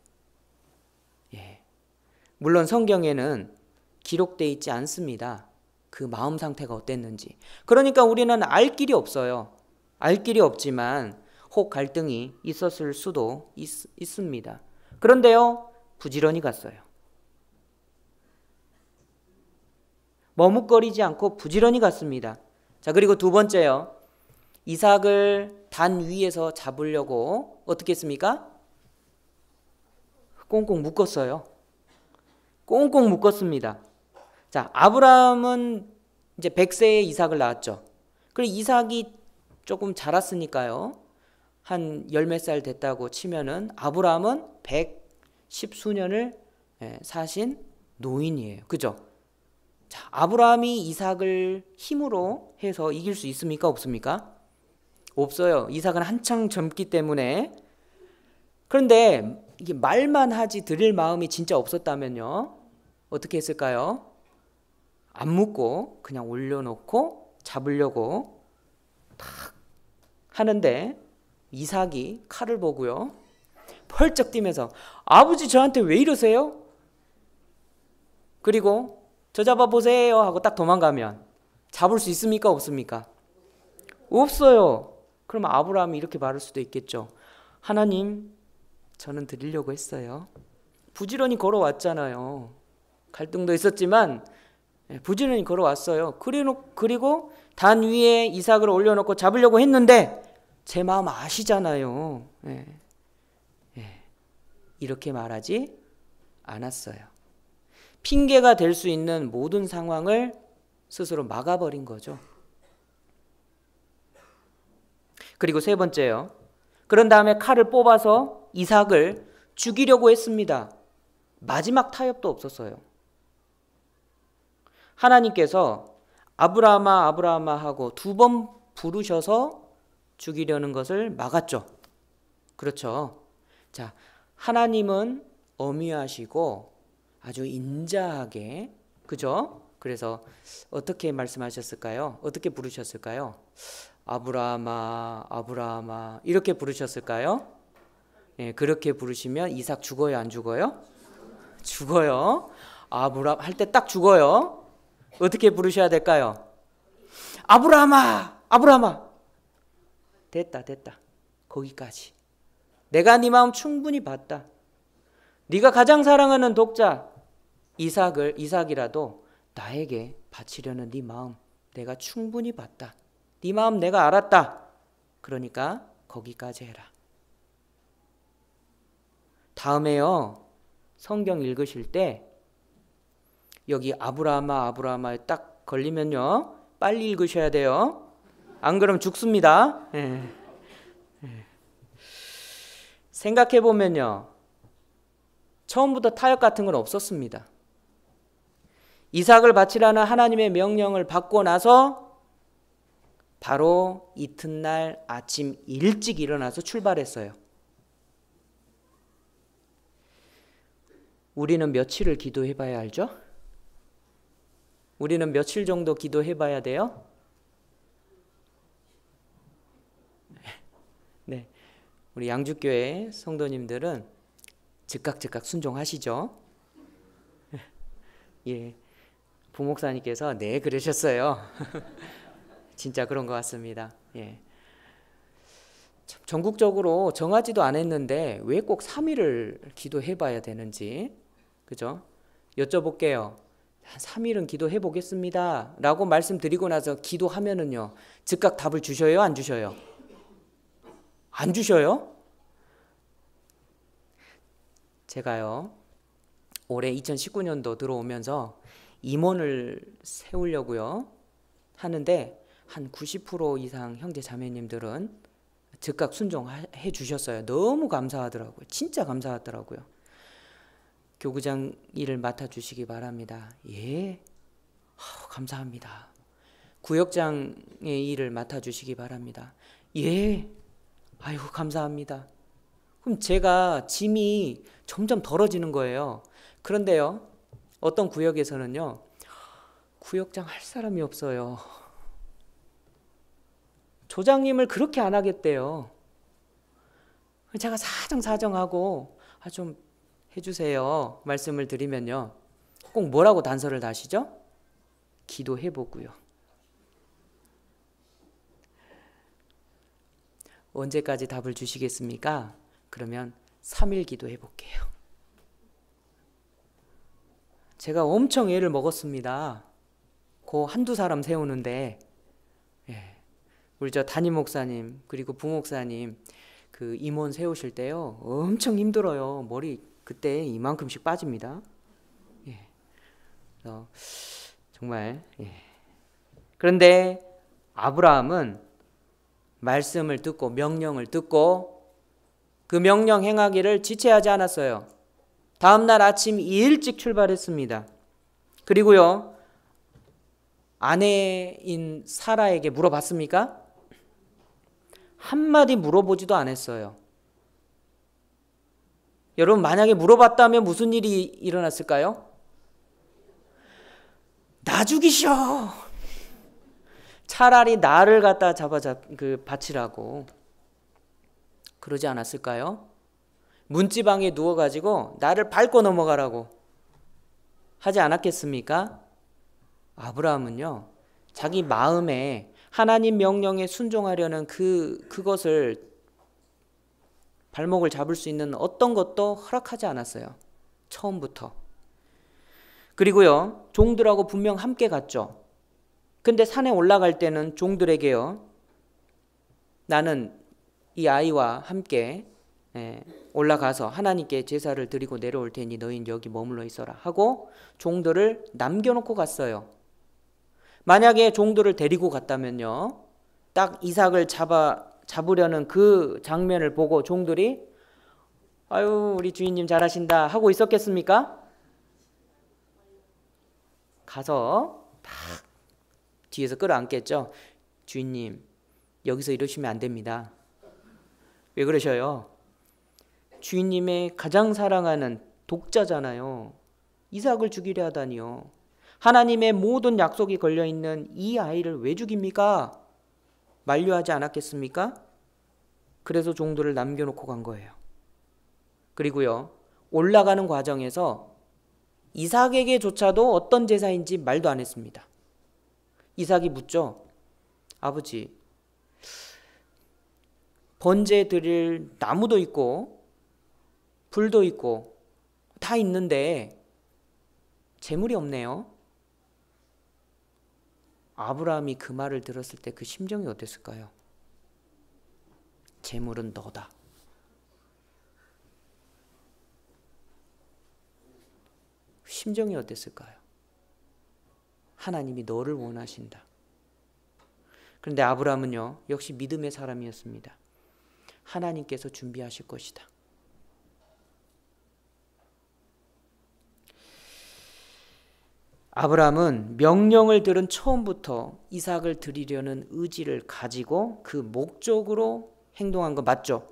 예. 물론 성경에는 기록되어 있지 않습니다. 그 마음 상태가 어땠는지. 그러니까 우리는 알 길이 없어요. 알 길이 없지만 혹 갈등이 있었을 수도 있습니다. 그런데요, 부지런히 갔어요. 머뭇거리지 않고 부지런히 갔습니다. 자, 그리고 두 번째요, 이삭을 단 위에서 잡으려고 어떻게 했습니까? 꽁꽁 묶었어요. 꽁꽁 묶었습니다. 자, 아브라함은 이제 100세에 이삭을 낳았죠. 그리고 이삭이 조금 자랐으니까요, 한 열 몇 살 됐다고 치면은 아브라함은 110수년을 사신 노인이에요. 그죠? 자, 아브라함이 이삭을 힘으로 해서 이길 수 있습니까? 없습니까? 없어요. 이삭은 한창 젊기 때문에. 그런데 이게 말만 하지 드릴 마음이 진짜 없었다면요, 어떻게 했을까요? 안 묶고 그냥 올려놓고 잡으려고 탁 하는데 이삭이 칼을 보고요, 펄쩍 뛰면서 아버지 저한테 왜 이러세요? 그리고 저 잡아보세요 하고 딱 도망가면 잡을 수 있습니까? 없습니까? 없어요. 그럼 아브라함이 이렇게 말할 수도 있겠죠. 하나님, 저는 드리려고 했어요. 부지런히 걸어왔잖아요. 갈등도 있었지만 부지런히 걸어왔어요. 그리고 단 위에 이삭을 올려놓고 잡으려고 했는데 제 마음 아시잖아요. 이렇게 말하지 않았어요. 핑계가 될 수 있는 모든 상황을 스스로 막아버린 거죠. 그리고 세 번째요. 그런 다음에 칼을 뽑아서 이삭을 죽이려고 했습니다. 마지막 타협도 없었어요. 하나님께서 아브라함아 아브라함아 하고 2번 부르셔서 죽이려는 것을 막았죠. 그렇죠. 자, 하나님은 엄히하시고 아주 인자하게, 그죠? 그래서 어떻게 말씀하셨을까요? 어떻게 부르셨을까요? 아브라함아 아브라함아 이렇게 부르셨을까요? 그렇게 부르시면 이삭 죽어요, 안 죽어요? 죽어요. 아브라함 할 때 딱 죽어요. 어떻게 부르셔야 될까요? 아브라함아 아브라함아. 됐다. 거기까지. 내가 네 마음 충분히 봤다. 네가 가장 사랑하는 독자 이삭이라도 나에게 바치려는 네 마음 내가 충분히 봤다. 네 마음 내가 알았다. 그러니까 거기까지 해라. 다음에요, 성경 읽으실 때 여기 아브라함아 아브라함아에 딱 걸리면요 빨리 읽으셔야 돼요. 안 그러면 죽습니다. 생각해보면요 처음부터 타협 같은 건 없었습니다. 이삭을 바치라는 하나님의 명령을 받고 나서 바로 이튿날 아침 일찍 일어나서 출발했어요. 우리는 며칠을 기도해봐야 알죠? 우리는 며칠 정도 기도해봐야 돼요? 네, 우리 양주교회 성도님들은 즉각 순종하시죠? 예, 부목사님께서 네 그러셨어요. 진짜 그런 것 같습니다. 예. 전국적으로 정하지도 않았는데 왜 꼭 3일을 기도해봐야 되는지, 그죠? 여쭤볼게요. 한 3일은 기도해 보겠습니다 라고 말씀드리고 나서 기도하면은요 즉각 답을 주셔요, 안 주셔요? 안 주셔요? 제가요 올해 2019년도 들어오면서 임원을 세우려고요 하는데 한 90% 이상 형제 자매님들은 즉각 순종해 주셨어요. 너무 감사하더라고요. 진짜 감사하더라고요. 교구장 일을 맡아주시기 바랍니다. 예, 감사합니다. 구역장의 일을 맡아주시기 바랍니다. 예, 아이고 감사합니다. 그럼 제가 짐이 점점 덜어지는 거예요. 그런데요 어떤 구역에서는요 구역장 할 사람이 없어요. 조장님을 그렇게 안 하겠대요. 제가 사정하고 좀 해주세요 말씀을 드리면요 꼭 뭐라고 단서를 다시죠? 기도해보고요. 언제까지 답을 주시겠습니까? 그러면 3일 기도해볼게요. 제가 엄청 애를 먹었습니다. 그 한두 사람 세우는데 우리 저 담임 목사님 그리고 부목사님 그 임원 세우실 때요 엄청 힘들어요. 머리 그때 이만큼씩 빠집니다. 그래서 정말 그런데 아브라함은 말씀을 듣고 명령을 듣고 그 명령 행하기를 지체하지 않았어요. 다음날 아침 일찍 출발했습니다. 그리고요 아내인 사라에게 물어봤습니까? 한마디 물어보지도 않았어요. 여러분 만약에 물어봤다면 무슨 일이 일어났을까요? 나 죽이셔. 차라리 나를 갖다 바치라고 그러지 않았을까요? 문지방에 누워가지고 나를 밟고 넘어가라고 하지 않았겠습니까? 아브라함은요 자기 마음에 하나님 명령에 순종하려는 그것을 발목을 잡을 수 있는 어떤 것도 허락하지 않았어요. 처음부터. 그리고요, 종들하고 분명 함께 갔죠. 근데 산에 올라갈 때는 종들에게요, 나는 이 아이와 함께 올라가서 하나님께 제사를 드리고 내려올 테니 너희는 여기 머물러 있어라 하고 종들을 남겨놓고 갔어요. 만약에 종들을 데리고 갔다면요, 딱 이삭을 잡으려는 그 장면을 보고 종들이 아유 우리 주인님 잘하신다 하고 있었겠습니까? 가서 딱 뒤에서 끌어안겠죠. 주인님 여기서 이러시면 안 됩니다. 왜 그러셔요? 주인님의 가장 사랑하는 독자잖아요. 이삭을 죽이려 하다니요. 하나님의 모든 약속이 걸려있는 이 아이를 왜 죽입니까? 만류하지 않았겠습니까? 그래서 종들을 남겨놓고 간 거예요. 그리고요, 올라가는 과정에서 이삭에게조차도 어떤 제사인지 말도 안 했습니다. 이삭이 묻죠. 아버지, 번제 드릴 나무도 있고 불도 있고 다 있는데 재물이 없네요. 아브라함이 그 말을 들었을 때 그 심정이 어땠을까요? 재물은 너다. 심정이 어땠을까요? 하나님이 너를 원하신다. 그런데 아브라함은요, 역시 믿음의 사람이었습니다. 하나님께서 준비하실 것이다. 아브라함은 명령을 들은 처음부터 이삭을 드리려는 의지를 가지고 그 목적으로 행동한 거 맞죠?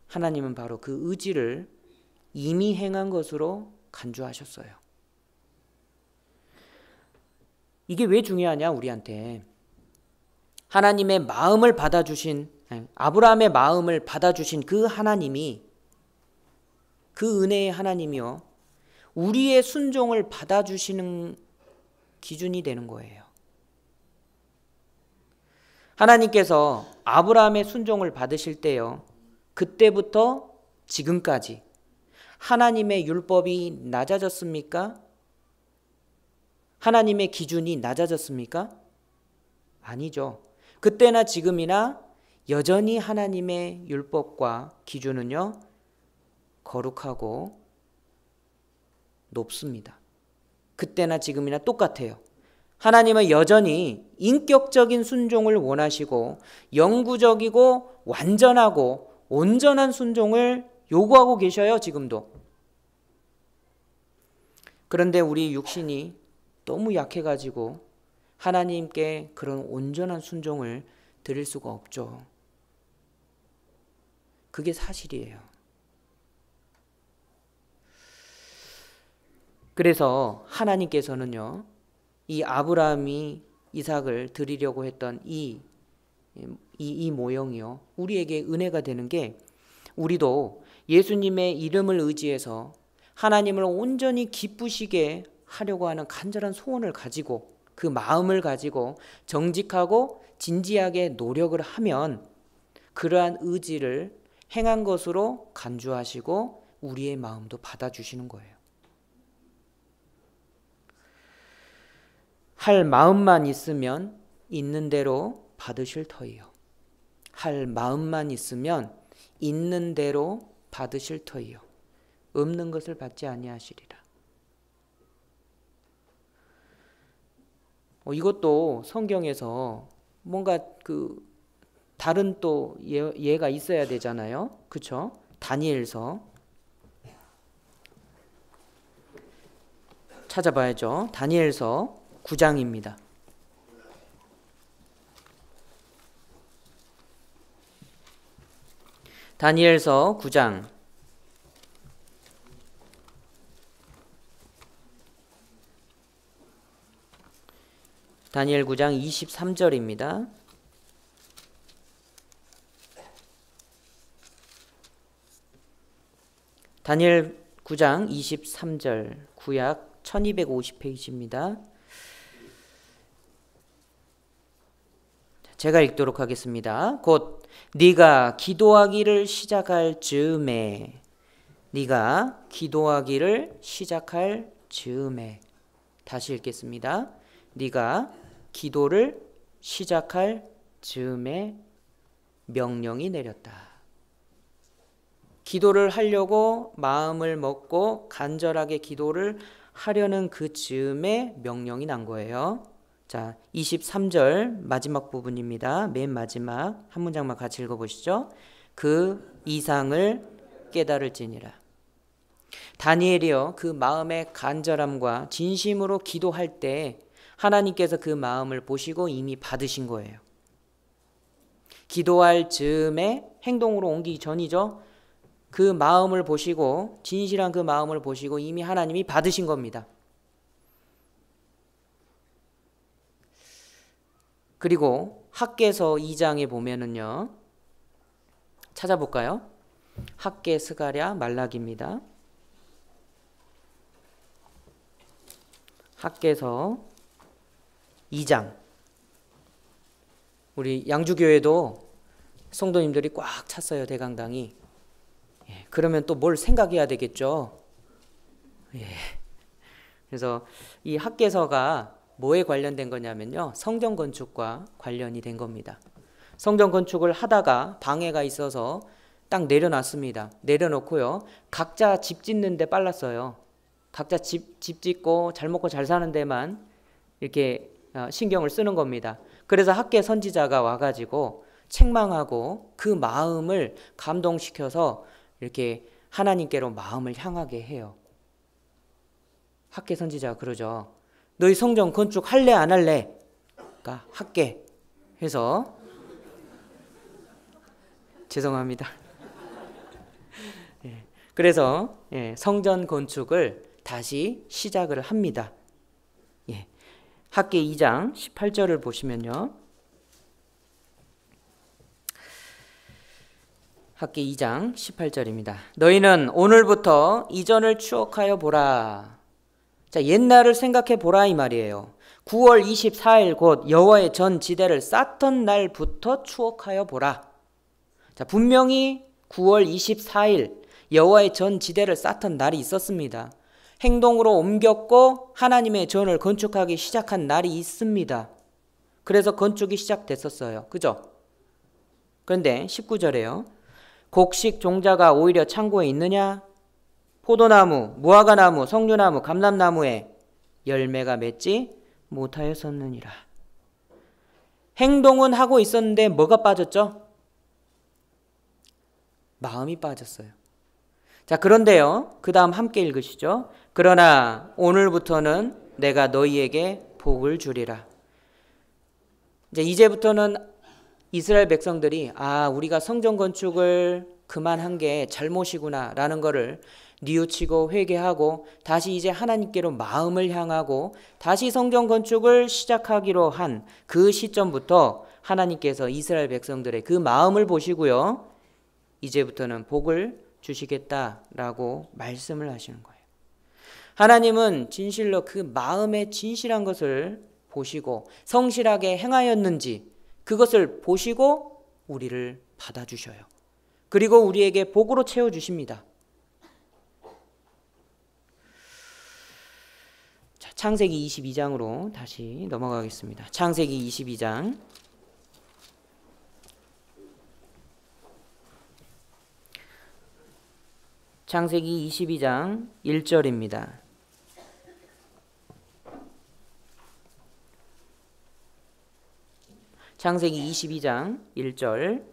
하나님은 바로 그 의지를 이미 행한 것으로 간주하셨어요. 이게 왜 중요하냐 우리한테. 하나님의 마음을 받아주신, 아브라함의 마음을 받아주신 그 하나님이, 그 은혜의 하나님이요, 우리의 순종을 받아주시는 기준이 되는 거예요. 하나님께서 아브라함의 순종을 받으실 때요, 그때부터 지금까지 하나님의 율법이 낮아졌습니까? 하나님의 기준이 낮아졌습니까? 아니죠. 그때나 지금이나 여전히 하나님의 율법과 기준은요, 거룩하고 높습니다. 그때나 지금이나 똑같아요. 하나님은 여전히 인격적인 순종을 원하시고 영구적이고 완전하고 온전한 순종을 요구하고 계셔요, 지금도. 그런데 우리 육신이 너무 약해가지고 하나님께 그런 온전한 순종을 드릴 수가 없죠. 그게 사실이에요. 그래서 하나님께서는요, 이 아브라함이 이삭을 드리려고 했던 이 모형이요, 우리에게 은혜가 되는 게, 우리도 예수님의 이름을 의지해서 하나님을 온전히 기쁘시게 하려고 하는 간절한 소원을 가지고, 그 마음을 가지고 정직하고 진지하게 노력을 하면 그러한 의지를 행한 것으로 간주하시고 우리의 마음도 받아주시는 거예요. 할 마음만 있으면 있는 대로 받으실 터이요. 할 마음만 있으면 있는 대로 받으실 터이요. 없는 것을 받지 아니하시리라. 이것도 성경에서 뭔가 그 다른 또 예가 있어야 되잖아요. 그렇죠? 다니엘서 찾아봐야죠. 다니엘서 9장입니다. 다니엘서 9장 다니엘 9장 23절입니다. 다니엘 9장 23절, 구약 1250페이지입니다. 제가 읽도록 하겠습니다. 곧 네가 기도하기를 시작할 즈음에, 네가 기도하기를 시작할 즈음에. 다시 읽겠습니다. 네가 기도를 시작할 즈음에 명령이 내렸다. 기도를 하려고 마음을 먹고 간절하게 기도를 하려는 그 즈음에 명령이 난 거예요. 자, 23절 마지막 부분입니다. 맨 마지막 한 문장만 같이 읽어보시죠. 그 이상을 깨달을지니라. 다니엘이요, 그 마음의 간절함과 진심으로 기도할 때 하나님께서 그 마음을 보시고 이미 받으신 거예요. 기도할 즈음에 행동으로 옮기기 전이죠. 그 마음을 보시고, 진실한 그 마음을 보시고 이미 하나님이 받으신 겁니다. 그리고 학개서 2장에 보면은요, 찾아볼까요? 학개, 스가랴, 말라기입니다. 학개서 2장. 우리 양주교회도 성도님들이 꽉 찼어요, 대강당이. 예, 그러면 또 뭘 생각해야 되겠죠. 예. 그래서 이 학개서가 뭐에 관련된 거냐면요, 성전 건축과 관련이 된 겁니다. 성전 건축을 하다가 방해가 있어서 딱 내려놨습니다. 내려놓고요, 각자 집 짓는 데 빨랐어요. 각자 집 짓고 잘 먹고 잘 사는 데만 이렇게 신경을 쓰는 겁니다. 그래서 학개 선지자가 와가지고 책망하고 그 마음을 감동시켜서 이렇게 하나님께로 마음을 향하게 해요. 학개 선지자가 그러죠. 너희 성전 건축 할래 안 할래? 그러니까 학개 해서 죄송합니다. 예, 그래서 성전 건축을 다시 시작을 합니다. 예, 학개 2장 18절을 보시면요, 학개 2장 18절입니다. 너희는 오늘부터 이전을 추억하여 보라. 자, 옛날을 생각해 보라 이 말이에요. 9월 24일 곧 여호와의 전 지대를 쌓던 날부터 추억하여 보라. 자, 분명히 9월 24일 여호와의 전 지대를 쌓던 날이 있었습니다. 행동으로 옮겼고 하나님의 전을 건축하기 시작한 날이 있습니다. 그래서 건축이 시작됐었어요. 그죠? 그런데 19절에요. 곡식 종자가 오히려 창고에 있느냐? 포도나무, 무화과나무, 석류나무, 감람나무에 열매가 맺지 못하였었느니라. 행동은 하고 있었는데 뭐가 빠졌죠? 마음이 빠졌어요. 자, 그런데요, 그 다음 함께 읽으시죠. 그러나 오늘부터는 내가 너희에게 복을 주리라. 이제부터는 이스라엘 백성들이 우리가 성전 건축을 그만한 게 잘못이구나 라는 거를 뉘우치고 회개하고 다시 이제 하나님께로 마음을 향하고 다시 성전 건축을 시작하기로 한 그 시점부터 하나님께서 이스라엘 백성들의 그 마음을 보시고요, 이제부터는 복을 주시겠다라고 말씀을 하시는 거예요. 하나님은 진실로 그 마음의 진실한 것을 보시고 성실하게 행하였는지 그것을 보시고 우리를 받아주셔요. 그리고 우리에게 복으로 채워주십니다. 자, 창세기 22장으로 다시 넘어가겠습니다. 창세기 22장. 창세기 22장 1절입니다. 창세기 22장 1절.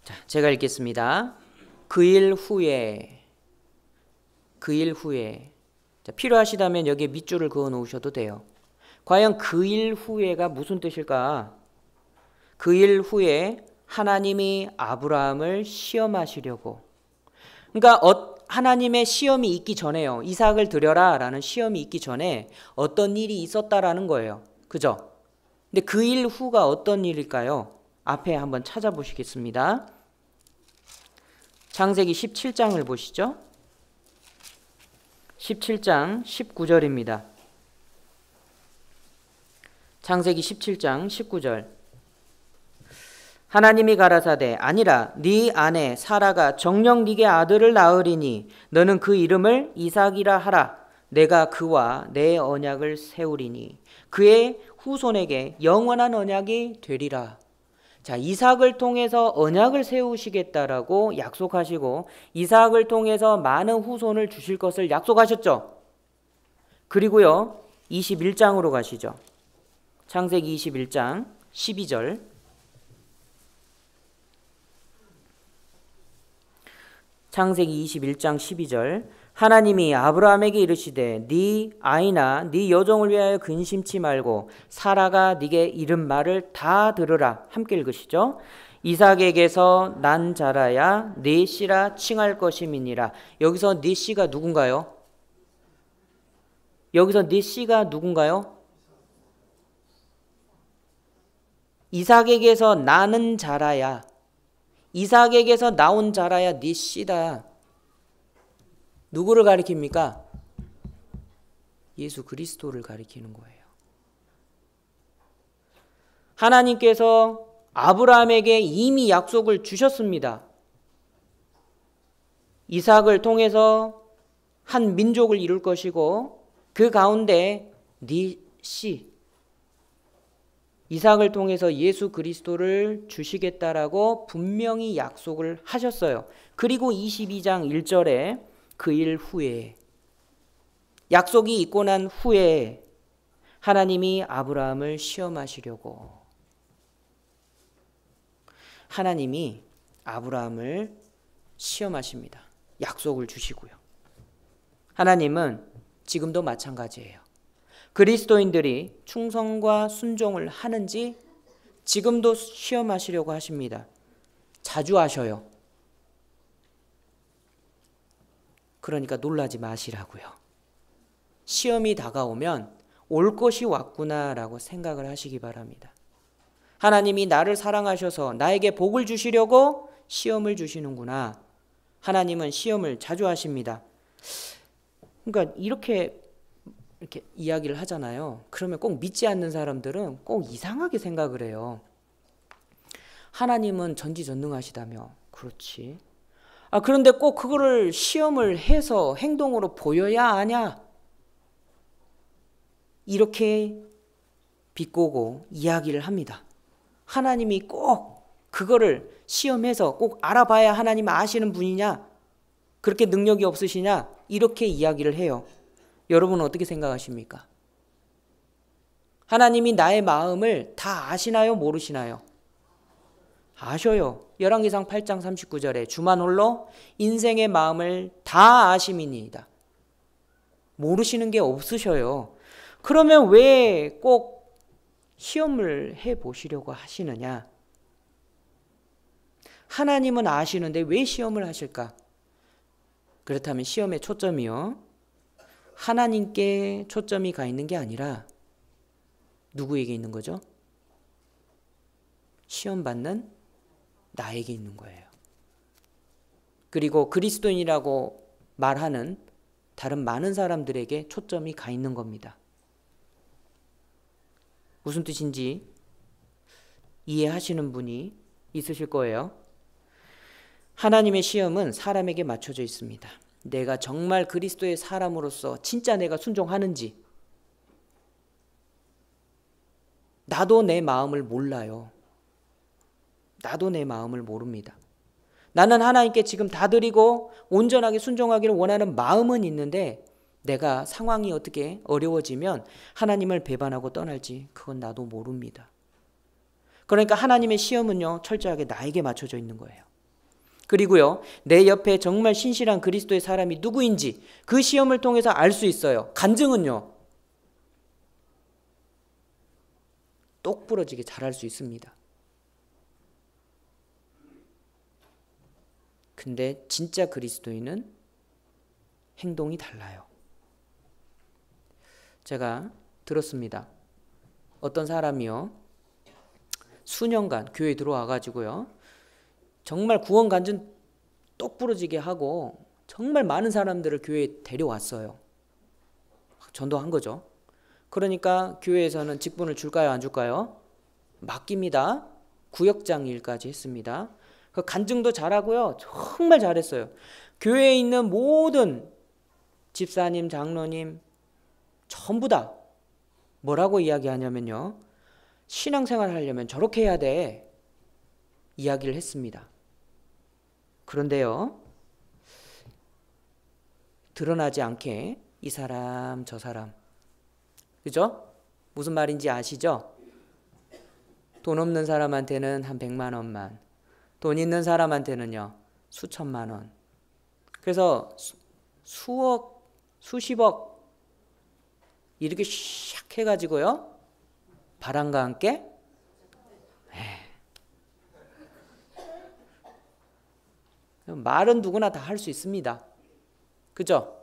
자, 제가 읽겠습니다. 그 일 후에. 자, 필요하시다면 여기에 밑줄을 그어 놓으셔도 돼요. 과연 그 일 후에가 무슨 뜻일까? 그 일 후에 하나님이 아브라함을 시험하시려고. 그러니까 하나님의 시험이 있기 전에요. 이삭을 드려라 라는 시험이 있기 전에 어떤 일이 있었다라는 거예요. 그죠? 근데 그 일 후가 어떤 일일까요? 앞에 한번 찾아보시겠습니다. 창세기 17장을 보시죠. 17장 19절입니다. 창세기 17장 19절. 하나님이 가라사대 아니라 네 아내 사라가 정녕 네게 아들을 낳으리니 너는 그 이름을 이삭이라 하라. 내가 그와 내 언약을 세우리니 그의 후손에게 영원한 언약이 되리라. 자, 이삭을 통해서 언약을 세우시겠다라고 약속하시고 이삭을 통해서 많은 후손을 주실 것을 약속하셨죠. 그리고요 21장으로 가시죠. 창세기 21장 12절. 창세기 21장 12절. 하나님이 아브라함에게 이르시되 네 아이나 네 여종을 위하여 근심치 말고 사라가 네게 이른 말을 다 들으라. 함께 읽으시죠. 이삭에게서 난 자라야 네 씨라 칭할 것임이니라. 여기서 네 씨가 누군가요? 여기서 네 씨가 누군가요? 이삭에게서 나는 자라야, 이삭에게서 나온 자라야 네 씨다. 누구를 가리킵니까? 예수 그리스도를 가리키는 거예요. 하나님께서 아브라함에게 이미 약속을 주셨습니다. 이삭을 통해서 한 민족을 이룰 것이고 그 가운데 네 씨, 이삭을 통해서 예수 그리스도를 주시겠다라고 분명히 약속을 하셨어요. 그리고 22장 1절에 그 일 후에, 약속이 있고 난 후에 하나님이 아브라함을 시험하시려고, 하나님이 아브라함을 시험하십니다. 약속을 주시고요. 하나님은 지금도 마찬가지예요. 그리스도인들이 충성과 순종을 하는지 지금도 시험하시려고 하십니다. 자주 하셔요. 그러니까 놀라지 마시라고요. 시험이 다가오면 올 것이 왔구나라고 생각을 하시기 바랍니다. 하나님이 나를 사랑하셔서 나에게 복을 주시려고 시험을 주시는구나. 하나님은 시험을 자주 하십니다. 그러니까 이렇게 이야기를 하잖아요. 그러면 꼭 믿지 않는 사람들은 꼭 이상하게 생각을 해요. 하나님은 전지전능하시다며. 그렇지. 그런데 꼭 그거를 시험을 해서 행동으로 보여야 하냐? 이렇게 비꼬고 이야기를 합니다. 하나님이 꼭 그거를 시험해서 꼭 알아봐야 하나님 아시는 분이냐? 그렇게 능력이 없으시냐? 이렇게 이야기를 해요. 여러분은 어떻게 생각하십니까? 하나님이 나의 마음을 다 아시나요? 모르시나요? 아셔요. 열왕기상 8장 39절에 주만 홀로 인생의 마음을 다 아심이니이다. 모르시는 게 없으셔요. 그러면 왜 꼭 시험을 해보시려고 하시느냐? 하나님은 아시는데 왜 시험을 하실까? 그렇다면 시험의 초점이요, 하나님께 초점이 가 있는 게 아니라 누구에게 있는 거죠? 시험 받는 나에게 있는 거예요. 그리고 그리스도인이라고 말하는 다른 많은 사람들에게 초점이 가 있는 겁니다. 무슨 뜻인지 이해하시는 분이 있으실 거예요. 하나님의 시험은 사람에게 맞춰져 있습니다. 내가 정말 그리스도의 사람으로서 진짜 내가 순종하는지. 나도 내 마음을 몰라요. 나도 내 마음을 모릅니다. 나는 하나님께 지금 다 드리고 온전하게 순종하기를 원하는 마음은 있는데 내가 상황이 어떻게 어려워지면 하나님을 배반하고 떠날지 그건 나도 모릅니다. 그러니까 하나님의 시험은요, 철저하게 나에게 맞춰져 있는 거예요. 그리고요, 내 옆에 정말 신실한 그리스도의 사람이 누구인지 그 시험을 통해서 알 수 있어요. 간증은요, 똑부러지게 잘할 수 있습니다. 근데 진짜 그리스도인은 행동이 달라요. 제가 들었습니다. 어떤 사람이요, 수년간 교회에 들어와가지고요, 정말 구원 간증 똑부러지게 하고 정말 많은 사람들을 교회에 데려왔어요. 전도한 거죠. 그러니까 교회에서는 직분을 줄까요, 안 줄까요? 맡깁니다. 구역장 일까지 했습니다. 그 간증도 잘하고요. 정말 잘했어요. 교회에 있는 모든 집사님, 장로님 전부 다 뭐라고 이야기하냐면요. 신앙생활 하려면 저렇게 해야 돼. 이야기를 했습니다. 그런데요. 드러나지 않게 이 사람 저 사람, 그죠? 무슨 말인지 아시죠? 돈 없는 사람한테는 한 100만 원만, 돈 있는 사람한테는요 수천만 원. 그래서 수억, 수십억 이렇게 샥 해가지고요 바람과 함께 말은 누구나 다 할 수 있습니다. 그죠?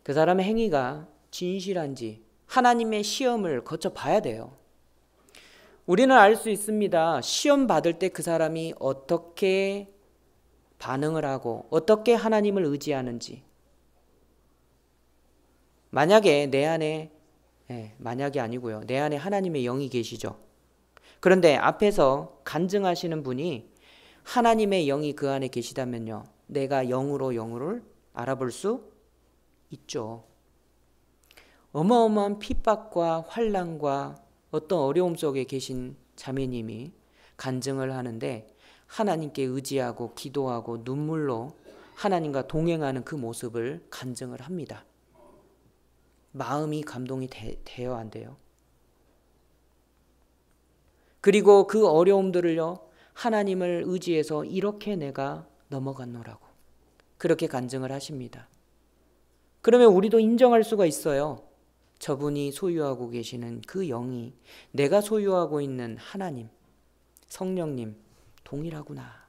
그 사람의 행위가 진실한지 하나님의 시험을 거쳐 봐야 돼요. 우리는 알 수 있습니다. 시험 받을 때 그 사람이 어떻게 반응을 하고 어떻게 하나님을 의지하는지. 만약에 내 안에, 만약이 아니고요, 내 안에 하나님의 영이 계시죠. 그런데 앞에서 간증하시는 분이 하나님의 영이 그 안에 계시다면요, 내가 영으로 영을 알아볼 수 있죠. 어마어마한 핍박과 환난과 어떤 어려움 속에 계신 자매님이 간증을 하는데 하나님께 의지하고 기도하고 눈물로 하나님과 동행하는 그 모습을 간증을 합니다. 마음이 감동이 돼요, 안 돼요? 그리고 그 어려움들을요 하나님을 의지해서 이렇게 내가 넘어갔노라고 그렇게 간증을 하십니다. 그러면 우리도 인정할 수가 있어요. 저분이 소유하고 계시는 그 영이 내가 소유하고 있는 하나님, 성령님 동일하구나.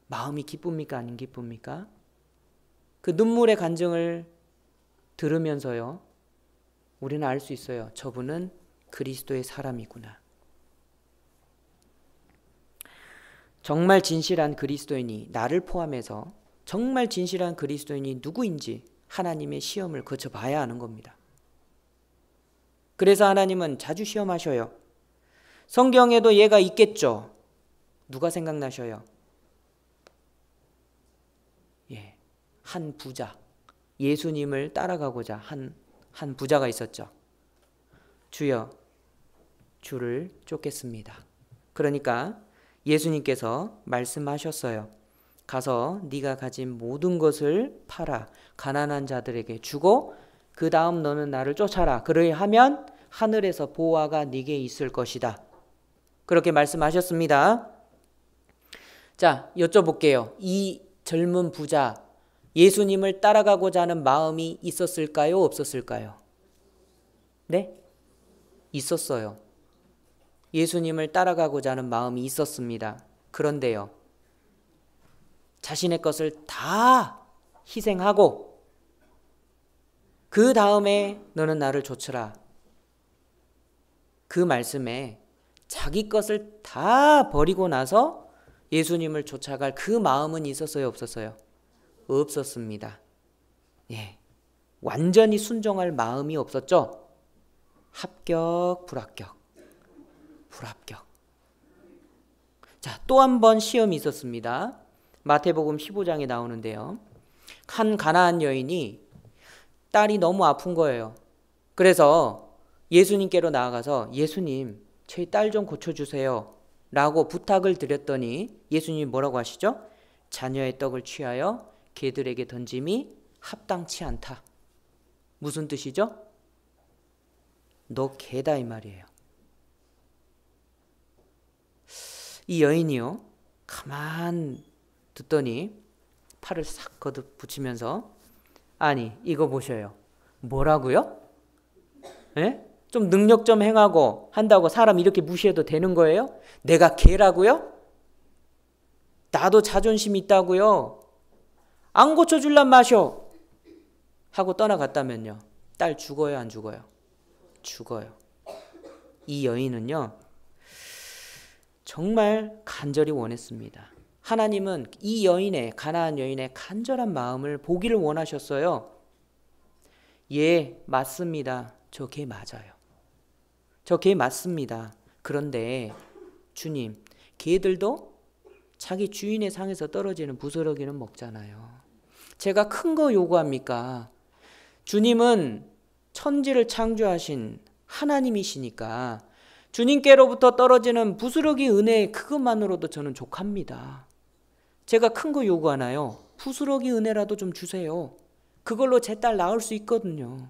마음이 기쁩니까, 안 기쁩니까? 그 눈물의 간증을 들으면서요 우리는 알 수 있어요. 저분은 그리스도의 사람이구나. 정말 진실한 그리스도인이, 나를 포함해서 정말 진실한 그리스도인이 누구인지 하나님의 시험을 거쳐 봐야 하는 겁니다. 그래서 하나님은 자주 시험하셔요. 성경에도 얘가 있겠죠. 누가 생각나셔요? 한 부자, 예수님을 따라가고자 한 부자가 있었죠. 주여, 주를 쫓겠습니다. 그러니까 예수님께서 말씀하셨어요. 가서 네가 가진 모든 것을 팔아 가난한 자들에게 주고 그 다음 너는 나를 쫓아라. 그러하면 하늘에서 보화가 네게 있을 것이다. 그렇게 말씀하셨습니다. 자, 여쭤볼게요. 이 젊은 부자, 예수님을 따라가고자 하는 마음이 있었을까요? 없었을까요? 네? 있었어요. 예수님을 따라가고자 하는 마음이 있었습니다. 그런데요, 자신의 것을 다 희생하고 그 다음에 너는 나를 좇으라. 그 말씀에 자기 것을 다 버리고 나서 예수님을 쫓아갈 그 마음은 있었어요, 없었어요? 없었습니다. 완전히 순종할 마음이 없었죠. 합격, 불합격. 자, 또 한 번 시험이 있었습니다. 마태복음 15장에 나오는데요. 한 가나안 여인이 딸이 너무 아픈 거예요. 그래서 예수님께로 나아가서 예수님, 저희 딸 좀 고쳐주세요 라고 부탁을 드렸더니 예수님이 뭐라고 하시죠? 자녀의 떡을 취하여 개들에게 던짐이 합당치 않다. 무슨 뜻이죠? 너 개다 이 말이에요. 이 여인이요, 가만 듣더니 팔을 싹 거듭 붙이면서 아니 이거 보셔요. 뭐라고요? 좀 능력 좀 행하고 한다고 사람 이렇게 무시해도 되는 거예요? 내가 개라고요? 나도 자존심 있다고요? 안 고쳐줄란 마셔 하고 떠나갔다면요, 딸 죽어요, 안 죽어요? 죽어요. 이 여인은요 정말 간절히 원했습니다. 하나님은 이 여인의, 가나안 여인의 간절한 마음을 보기를 원하셨어요. 예, 맞습니다. 저 개 맞아요. 저 개 맞습니다. 그런데 주님, 개들도 자기 주인의 상에서 떨어지는 부스러기는 먹잖아요. 제가 큰 거 요구합니까? 주님은 천지를 창조하신 하나님이시니까 주님께로부터 떨어지는 부스러기 은혜 그것만으로도 저는 족합니다. 제가 큰 거 요구하나요? 부스러기 은혜라도 좀 주세요. 그걸로 제 딸 낳을 수 있거든요.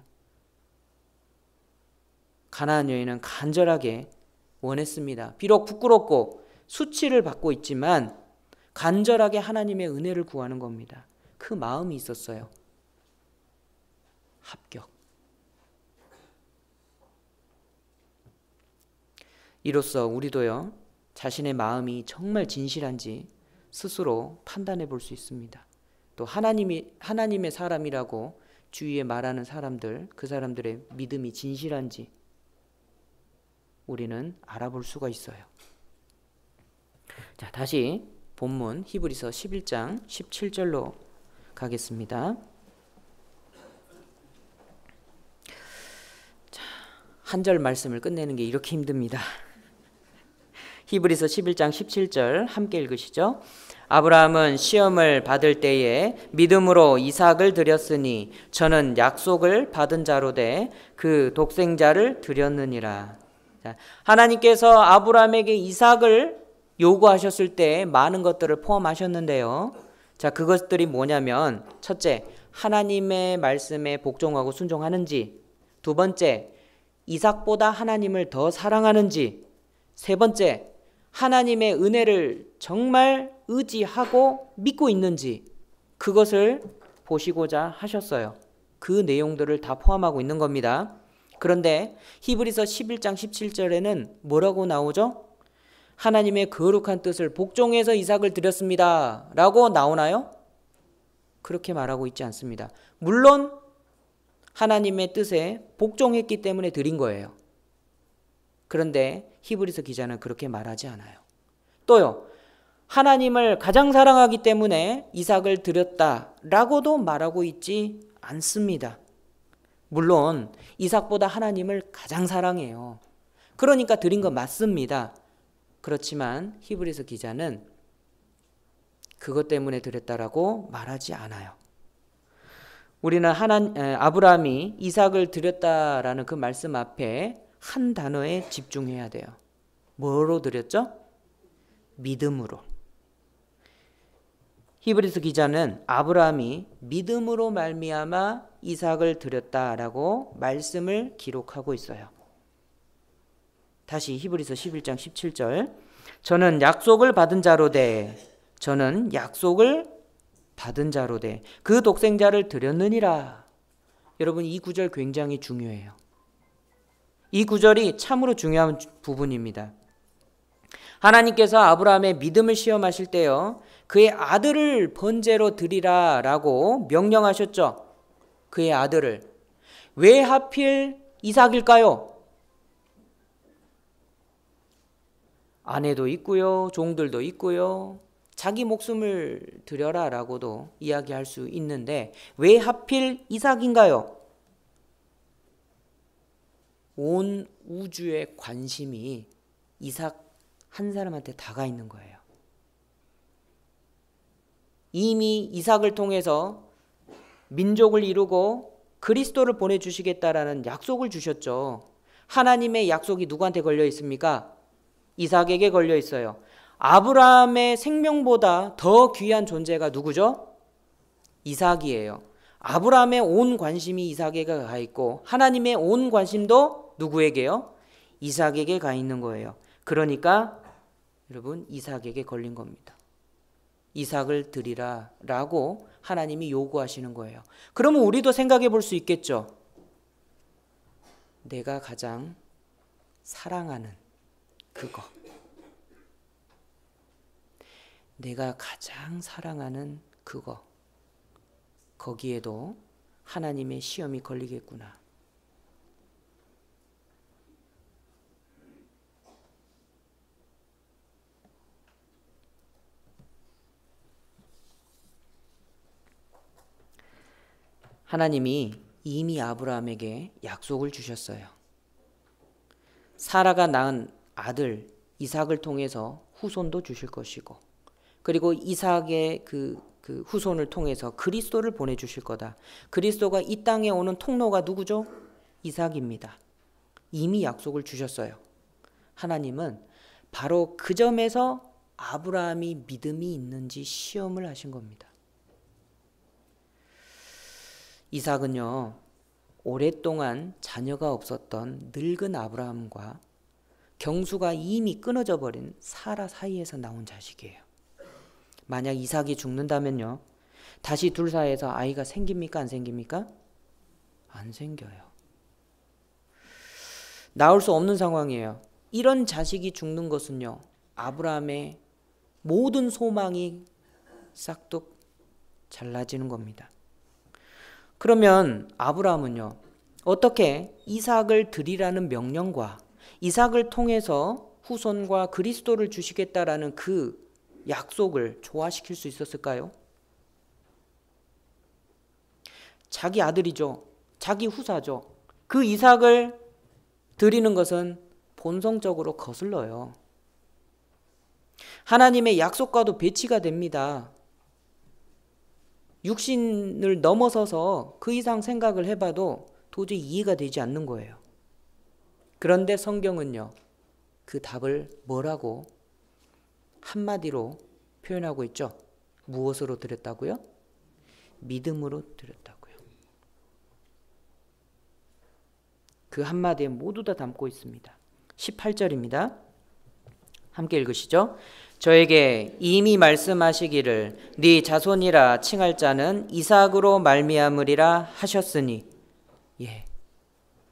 가나안 여인은 간절하게 원했습니다. 비록 부끄럽고 수치를 받고 있지만 간절하게 하나님의 은혜를 구하는 겁니다. 그 마음이 있었어요. 합격. 이로써 우리도요, 자신의 마음이 정말 진실한지 스스로 판단해 볼 수 있습니다. 또 하나님의 사람이라고 주위에 말하는 사람들, 그 사람들의 믿음이 진실한지 우리는 알아볼 수가 있어요. 자, 다시 본문 히브리서 11장 17절로 가겠습니다. 자, 한 절 말씀을 끝내는 게 이렇게 힘듭니다. 히브리서 11장 17절 함께 읽으시죠. 아브라함은 시험을 받을 때에 믿음으로 이삭을 드렸으니 저는 약속을 받은 자로 돼 그 독생자를 드렸느니라. 자, 하나님께서 아브라함에게 이삭을 요구하셨을 때 많은 것들을 포함하셨는데요. 자, 그것들이 뭐냐면 첫째, 하나님의 말씀에 복종하고 순종하는지, 두 번째, 이삭보다 하나님을 더 사랑하는지, 세 번째, 하나님의 은혜를 정말 의지하고 믿고 있는지 그것을 보시고자 하셨어요. 그 내용들을 다 포함하고 있는 겁니다. 그런데 히브리서 11장 17절에는 뭐라고 나오죠? 하나님의 거룩한 뜻을 복종해서 이삭을 드렸습니다 라고 나오나요? 그렇게 말하고 있지 않습니다. 물론 하나님의 뜻에 복종했기 때문에 드린 거예요. 그런데 히브리서 기자는 그렇게 말하지 않아요. 또요, 하나님을 가장 사랑하기 때문에 이삭을 드렸다라고도 말하고 있지 않습니다. 물론 이삭보다 하나님을 가장 사랑해요. 그러니까 드린 건 맞습니다. 그렇지만 히브리서 기자는 그것 때문에 드렸다라고 말하지 않아요. 우리는 아브라함이 이삭을 드렸다라는 그 말씀 앞에 한 단어에 집중해야 돼요. 뭐로 드렸죠? 믿음으로. 히브리서 기자는 아브라함이 믿음으로 말미암아 이삭을 드렸다라고 말씀을 기록하고 있어요. 다시 히브리서 11장 17절. 저는 약속을 받은 자로 돼 그 독생자를 드렸느니라. 여러분, 이 구절 굉장히 중요해요. 이 구절이 참으로 중요한 부분입니다. 하나님께서 아브라함의 믿음을 시험하실 때요, 그의 아들을 번제로 드리라라고 명령하셨죠. 그의 아들을. 왜 하필 이삭일까요? 아내도 있고요, 종들도 있고요, 자기 목숨을 드려라라고도 이야기할 수 있는데 왜 하필 이삭인가요? 온 우주의 관심이 이삭 한 사람한테 다가 있는 거예요. 이미 이삭을 통해서 민족을 이루고 그리스도를 보내주시겠다라는 약속을 주셨죠. 하나님의 약속이 누구한테 걸려 있습니까? 이삭에게 걸려 있어요. 아브라함의 생명보다 더 귀한 존재가 누구죠? 이삭이에요. 아브라함의 온 관심이 이삭에게 가 있고 하나님의 온 관심도 누구에게요? 이삭에게 가 있는 거예요. 그러니까 여러분, 이삭에게 걸린 겁니다. 이삭을 드리라 라고 하나님이 요구하시는 거예요. 그러면 우리도 생각해 볼 수 있겠죠. 내가 가장 사랑하는 그거, 내가 가장 사랑하는 그거, 거기에도 하나님의 시험이 걸리겠구나. 하나님이 이미 아브라함에게 약속을 주셨어요. 사라가 낳은 아들 이삭을 통해서 후손도 주실 것이고, 그리고 이삭의 그 후손을 통해서 그리스도를 보내주실 거다. 그리스도가 이 땅에 오는 통로가 누구죠? 이삭입니다. 이미 약속을 주셨어요. 하나님은 바로 그 점에서 아브라함이 믿음이 있는지 시험을 하신 겁니다. 이삭은요, 오랫동안 자녀가 없었던 늙은 아브라함과 경수가 이미 끊어져 버린 사라 사이에서 나온 자식이에요. 만약 이삭이 죽는다면요, 다시 둘 사이에서 아이가 생깁니까? 안 생깁니까? 안 생겨요. 나올 수 없는 상황이에요. 이런 자식이 죽는 것은요, 아브라함의 모든 소망이 싹둑 잘라지는 겁니다. 그러면 아브라함은요, 어떻게 이삭을 드리라는 명령과 이삭을 통해서 후손과 그리스도를 주시겠다라는 그 약속을 조화시킬 수 있었을까요? 자기 아들이죠. 자기 후사죠. 그 이삭을 드리는 것은 본성적으로 거슬러요. 하나님의 약속과도 배치가 됩니다. 육신을 넘어서서 그 이상 생각을 해봐도 도저히 이해가 되지 않는 거예요. 그런데 성경은요, 그 답을 뭐라고 한마디로 표현하고 있죠? 무엇으로 드렸다고요? 믿음으로 드렸다고요. 그 한마디에 모두 다 담고 있습니다. 18절입니다. 함께 읽으시죠. 저에게 이미 말씀하시기를 네 자손이라 칭할 자는 이삭으로 말미암으리라 하셨으니,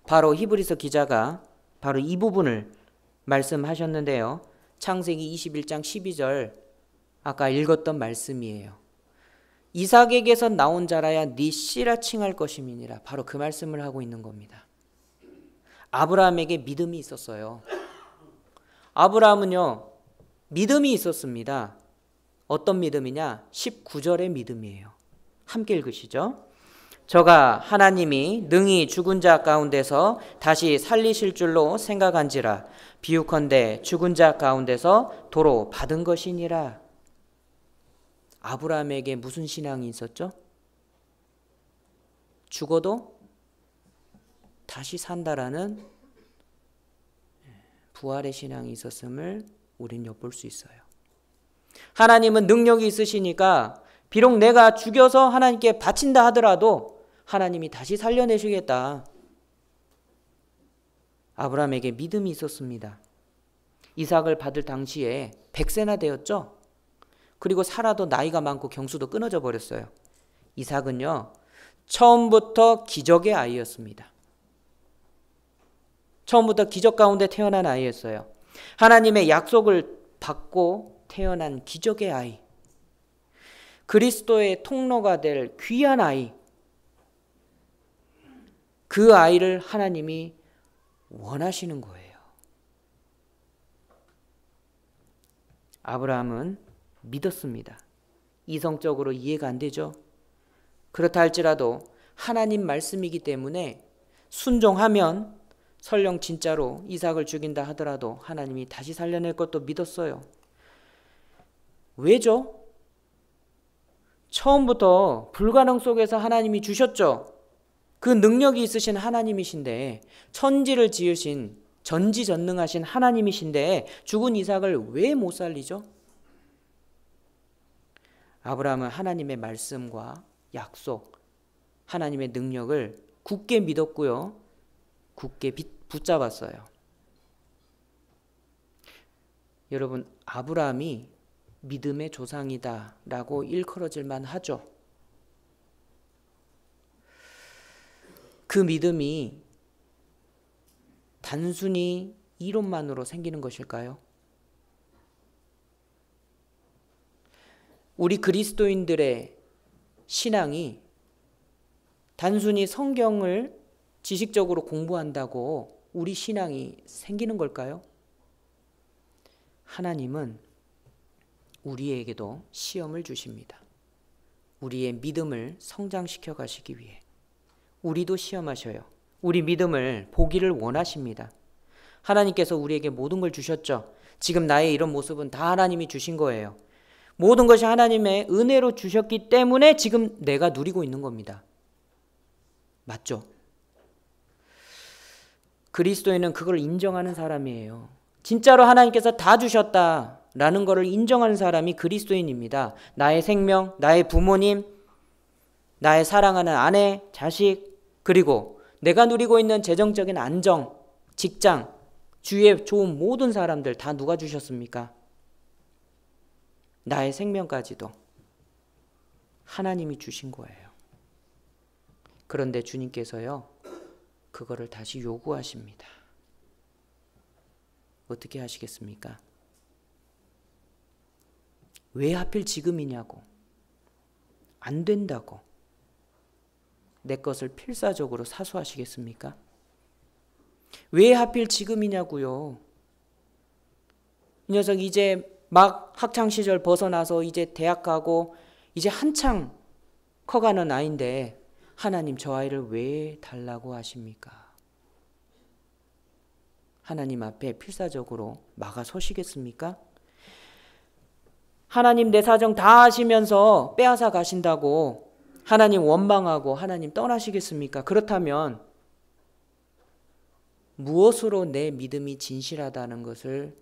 바로 히브리서 기자가 바로 이 부분을 말씀하셨는데요. 창세기 21장 12절 아까 읽었던 말씀이에요. 이삭에게서 나온 자라야 네 씨라 칭할 것임이니라. 바로 그 말씀을 하고 있는 겁니다. 아브라함에게 믿음이 있었어요. 아브라함은요, 믿음이 있었습니다. 어떤 믿음이냐? 19절의 믿음이에요. 함께 읽으시죠. 저가 하나님이 능히 죽은 자 가운데서 다시 살리실 줄로 생각한지라. 비유컨대 죽은 자 가운데서 도로 받은 것이니라. 아브라함에게 무슨 신앙이 있었죠? 죽어도 다시 산다라는 부활의 신앙이 있었음을 우린 엿볼 수 있어요. 하나님은 능력이 있으시니까 비록 내가 죽여서 하나님께 바친다 하더라도 하나님이 다시 살려내시겠다. 아브라함에게 믿음이 있었습니다. 이삭을 받을 당시에 100세나 되었죠. 그리고 사라도 나이가 많고 경수도 끊어져 버렸어요. 이삭은요, 처음부터 기적의 아이였습니다. 처음부터 기적 가운데 태어난 아이였어요. 하나님의 약속을 받고 태어난 기적의 아이. 그리스도의 통로가 될 귀한 아이. 그 아이를 하나님이 원하시는 거예요. 아브라함은 믿었습니다. 이성적으로 이해가 안 되죠. 그렇다 할지라도 하나님 말씀이기 때문에 순종하면 설령 진짜로 이삭을 죽인다 하더라도 하나님이 다시 살려낼 것도 믿었어요. 왜죠? 처음부터 불가능 속에서 하나님이 주셨죠. 그 능력이 있으신 하나님이신데, 천지를 지으신 전지전능하신 하나님이신데 죽은 이삭을 왜 못 살리죠? 아브라함은 하나님의 말씀과 약속, 하나님의 능력을 굳게 믿었고요, 굳게 붙잡았어요. 여러분, 아브라함이 믿음의 조상이다라고 일컬어질만 하죠. 그 믿음이 단순히 이론만으로 생기는 것일까요? 우리 그리스도인들의 신앙이 단순히 성경을 지식적으로 공부한다고 우리 신앙이 생기는 걸까요? 하나님은 우리에게도 시험을 주십니다. 우리의 믿음을 성장시켜 가시기 위해, 우리도 시험하셔요. 우리 믿음을 보기를 원하십니다. 하나님께서 우리에게 모든 걸 주셨죠. 지금 나의 이런 모습은 다 하나님이 주신 거예요. 모든 것이 하나님의 은혜로 주셨기 때문에 지금 내가 누리고 있는 겁니다. 맞죠? 그리스도인은 그걸 인정하는 사람이에요. 진짜로 하나님께서 다 주셨다라는 것을 인정하는 사람이 그리스도인입니다. 나의 생명, 나의 부모님, 나의 사랑하는 아내, 자식, 그리고 내가 누리고 있는 재정적인 안정, 직장, 주위에 좋은 모든 사람들 다 누가 주셨습니까? 나의 생명까지도 하나님이 주신 거예요. 그런데 주님께서요, 그거를 다시 요구하십니다. 어떻게 하시겠습니까? 왜 하필 지금이냐고, 안 된다고 내 것을 필사적으로 사수하시겠습니까? 왜 하필 지금이냐고요. 이 녀석 이제 막 학창시절 벗어나서 이제 대학 가고 이제 한창 커가는 아이인데 하나님 저 아이를 왜 달라고 하십니까? 하나님 앞에 필사적으로 막아서시겠습니까? 하나님 내 사정 다 아시면서 빼앗아 가신다고 하나님 원망하고 하나님 떠나시겠습니까? 그렇다면 무엇으로 내 믿음이 진실하다는 것을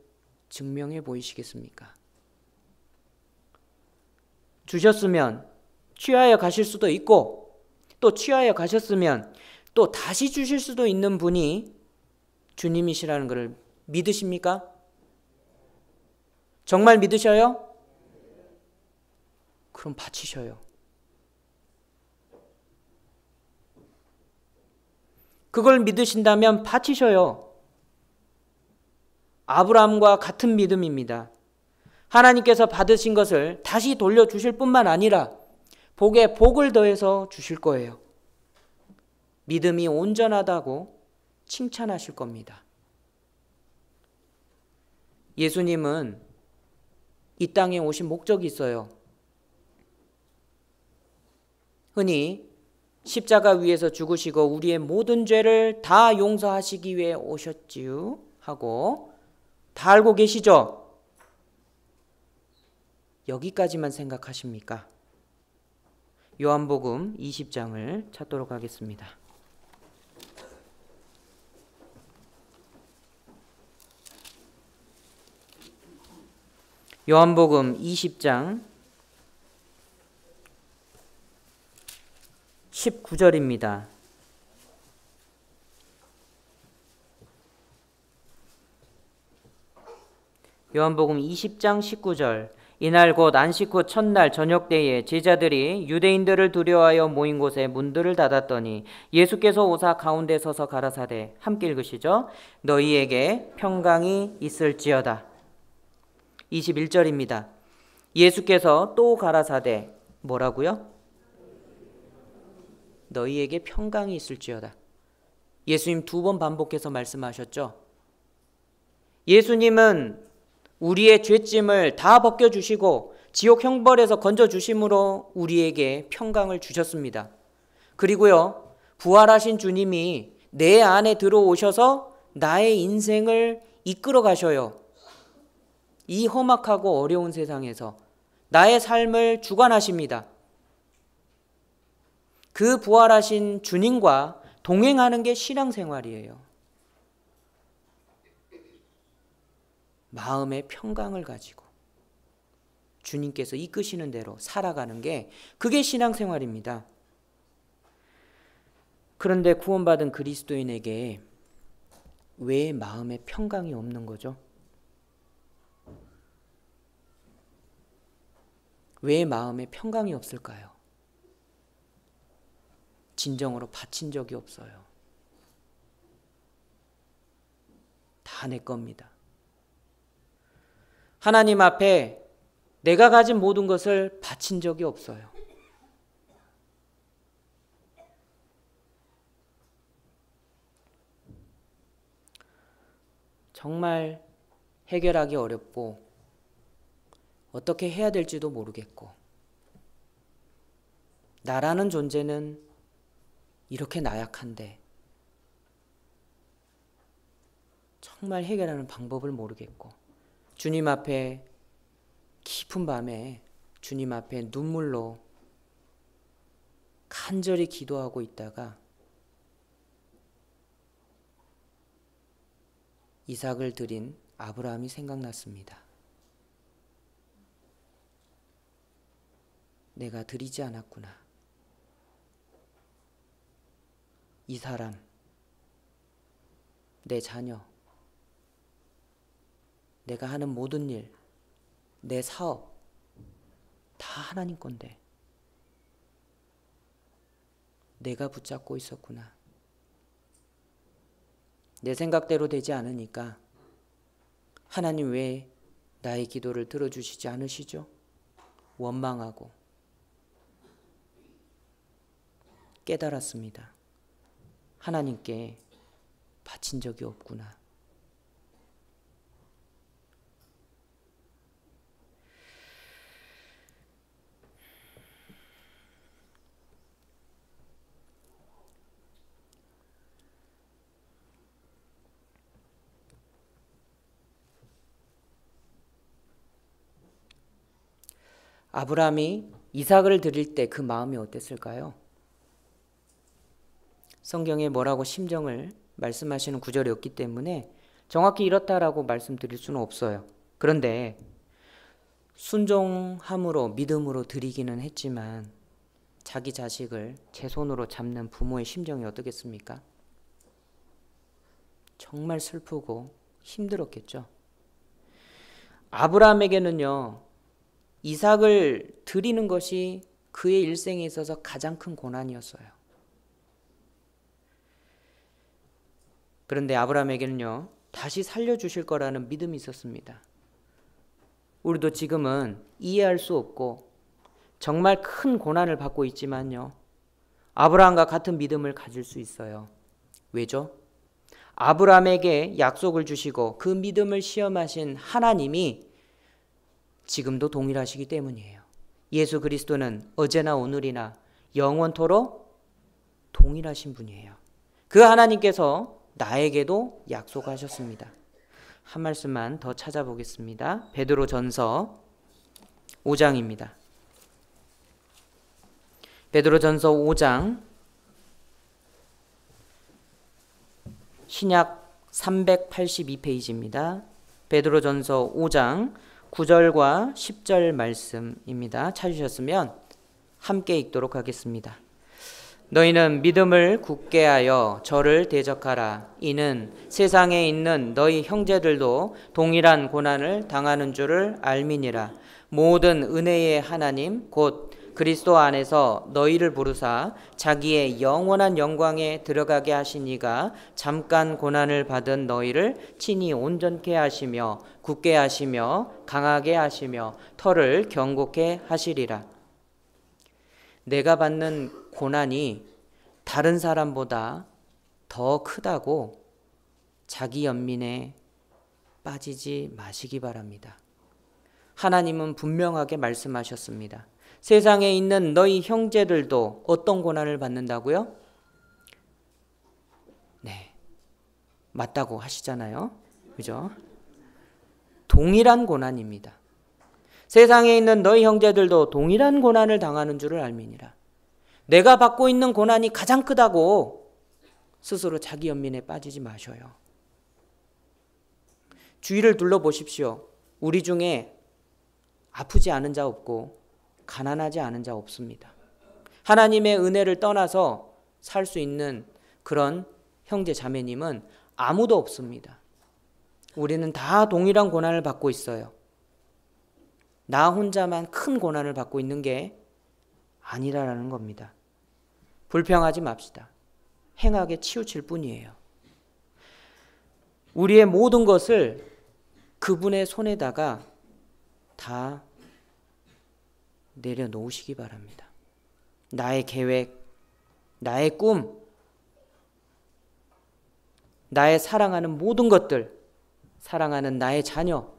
증명해 보이시겠습니까? 주셨으면 취하여 가실 수도 있고 또 취하여 가셨으면 또 다시 주실 수도 있는 분이 주님이시라는 것을 믿으십니까? 정말 믿으셔요? 그럼 바치셔요. 그걸 믿으신다면 바치셔요. 아브라함과 같은 믿음입니다. 하나님께서 받으신 것을 다시 돌려주실 뿐만 아니라 복에 복을 더해서 주실 거예요. 믿음이 온전하다고 칭찬하실 겁니다. 예수님은 이 땅에 오신 목적이 있어요. 흔히 십자가 위에서 죽으시고 우리의 모든 죄를 다 용서하시기 위해 오셨지요 하고 다 알고 계시죠? 여기까지만 생각하십니까? 요한복음 20장을 찾도록 하겠습니다. 요한복음 20장 19절입니다. 요한복음 20장 19절. 이날 곧 안식 후 첫날 저녁 때에 제자들이 유대인들을 두려워하여 모인 곳에 문들을 닫았더니 예수께서 오사 가운데 서서 가라사대, 함께 읽으시죠. 너희에게 평강이 있을지어다. 21절입니다. 예수께서 또 가라사대, 뭐라고요? 너희에게 평강이 있을지어다. 예수님 2번 반복해서 말씀하셨죠. 예수님은 우리의 죄짐을 다 벗겨주시고 지옥 형벌에서 건져주심으로 우리에게 평강을 주셨습니다. 그리고요, 부활하신 주님이 내 안에 들어오셔서 나의 인생을 이끌어 가셔요. 이 험악하고 어려운 세상에서 나의 삶을 주관하십니다. 그 부활하신 주님과 동행하는 게 신앙생활이에요. 마음의 평강을 가지고 주님께서 이끄시는 대로 살아가는 게 그게 신앙생활입니다. 그런데 구원받은 그리스도인에게 왜 마음의 평강이 없는 거죠? 왜 마음에 평강이 없을까요? 진정으로 바친 적이 없어요. 다 내 겁니다. 하나님 앞에 내가 가진 모든 것을 바친 적이 없어요. 정말 해결하기 어렵고 어떻게 해야 될지도 모르겠고 나라는 존재는 이렇게 나약한데 정말 해결하는 방법을 모르겠고 주님 앞에 깊은 밤에 주님 앞에 눈물로 간절히 기도하고 있다가 이삭을 드린 아브라함이 생각났습니다. 내가 드리지 않았구나. 이 사람, 내 자녀, 내가 하는 모든 일, 내 사업 다 하나님 건데 내가 붙잡고 있었구나. 내 생각대로 되지 않으니까 하나님 왜 나의 기도를 들어주시지 않으시죠? 원망하고 깨달았습니다. 하나님께 바친 적이 없구나. 아브라함이 이삭을 드릴 때 그 마음이 어땠을까요? 성경에 뭐라고 심정을 말씀하시는 구절이 없기 때문에 정확히 이렇다라고 말씀드릴 수는 없어요. 그런데 순종함으로 믿음으로 드리기는 했지만 자기 자식을 제 손으로 잡는 부모의 심정이 어떻겠습니까? 정말 슬프고 힘들었겠죠. 아브라함에게는요, 이삭을 드리는 것이 그의 일생에 있어서 가장 큰 고난이었어요. 그런데 아브라함에게는요, 다시 살려주실 거라는 믿음이 있었습니다. 우리도 지금은 이해할 수 없고 정말 큰 고난을 받고 있지만요, 아브라함과 같은 믿음을 가질 수 있어요. 왜죠? 아브라함에게 약속을 주시고 그 믿음을 시험하신 하나님이 지금도 동일하시기 때문이에요. 예수 그리스도는 어제나 오늘이나 영원토록 동일하신 분이에요. 그 하나님께서 나에게도 약속하셨습니다. 한 말씀만 더 찾아보겠습니다. 베드로전서 5장입니다. 베드로전서 5장 신약 382페이지입니다. 베드로전서 5장 9절과 10절 말씀입니다. 찾으셨으면 함께 읽도록 하겠습니다. 너희는 믿음을 굳게 하여 저를 대적하라. 이는 세상에 있는 너희 형제들도 동일한 고난을 당하는 줄을 알미니라. 모든 은혜의 하나님 곧 그리스도 안에서 너희를 부르사 자기의 영원한 영광에 들어가게 하신 이가 잠깐 고난을 받은 너희를 친히 온전케 하시며 굳게 하시며 강하게 하시며 터를 견고케 하시리라. 내가 받는 고난이 다른 사람보다 더 크다고 자기 연민에 빠지지 마시기 바랍니다. 하나님은 분명하게 말씀하셨습니다. 세상에 있는 너희 형제들도 어떤 고난을 받는다고요? 네, 맞다고 하시잖아요. 그죠? 동일한 고난입니다. 세상에 있는 너희 형제들도 동일한 고난을 당하는 줄을 알미니라. 내가 받고 있는 고난이 가장 크다고 스스로 자기 연민에 빠지지 마셔요. 주위를 둘러보십시오. 우리 중에 아프지 않은 자 없고 가난하지 않은 자 없습니다. 하나님의 은혜를 떠나서 살 수 있는 그런 형제 자매님은 아무도 없습니다. 우리는 다 동일한 고난을 받고 있어요. 나 혼자만 큰 고난을 받고 있는 게 아니라는 겁니다. 불평하지 맙시다. 행하게 치우칠 뿐이에요. 우리의 모든 것을 그분의 손에다가 다 내려놓으시기 바랍니다. 나의 계획, 나의 꿈, 나의 사랑하는 모든 것들, 사랑하는 나의 자녀,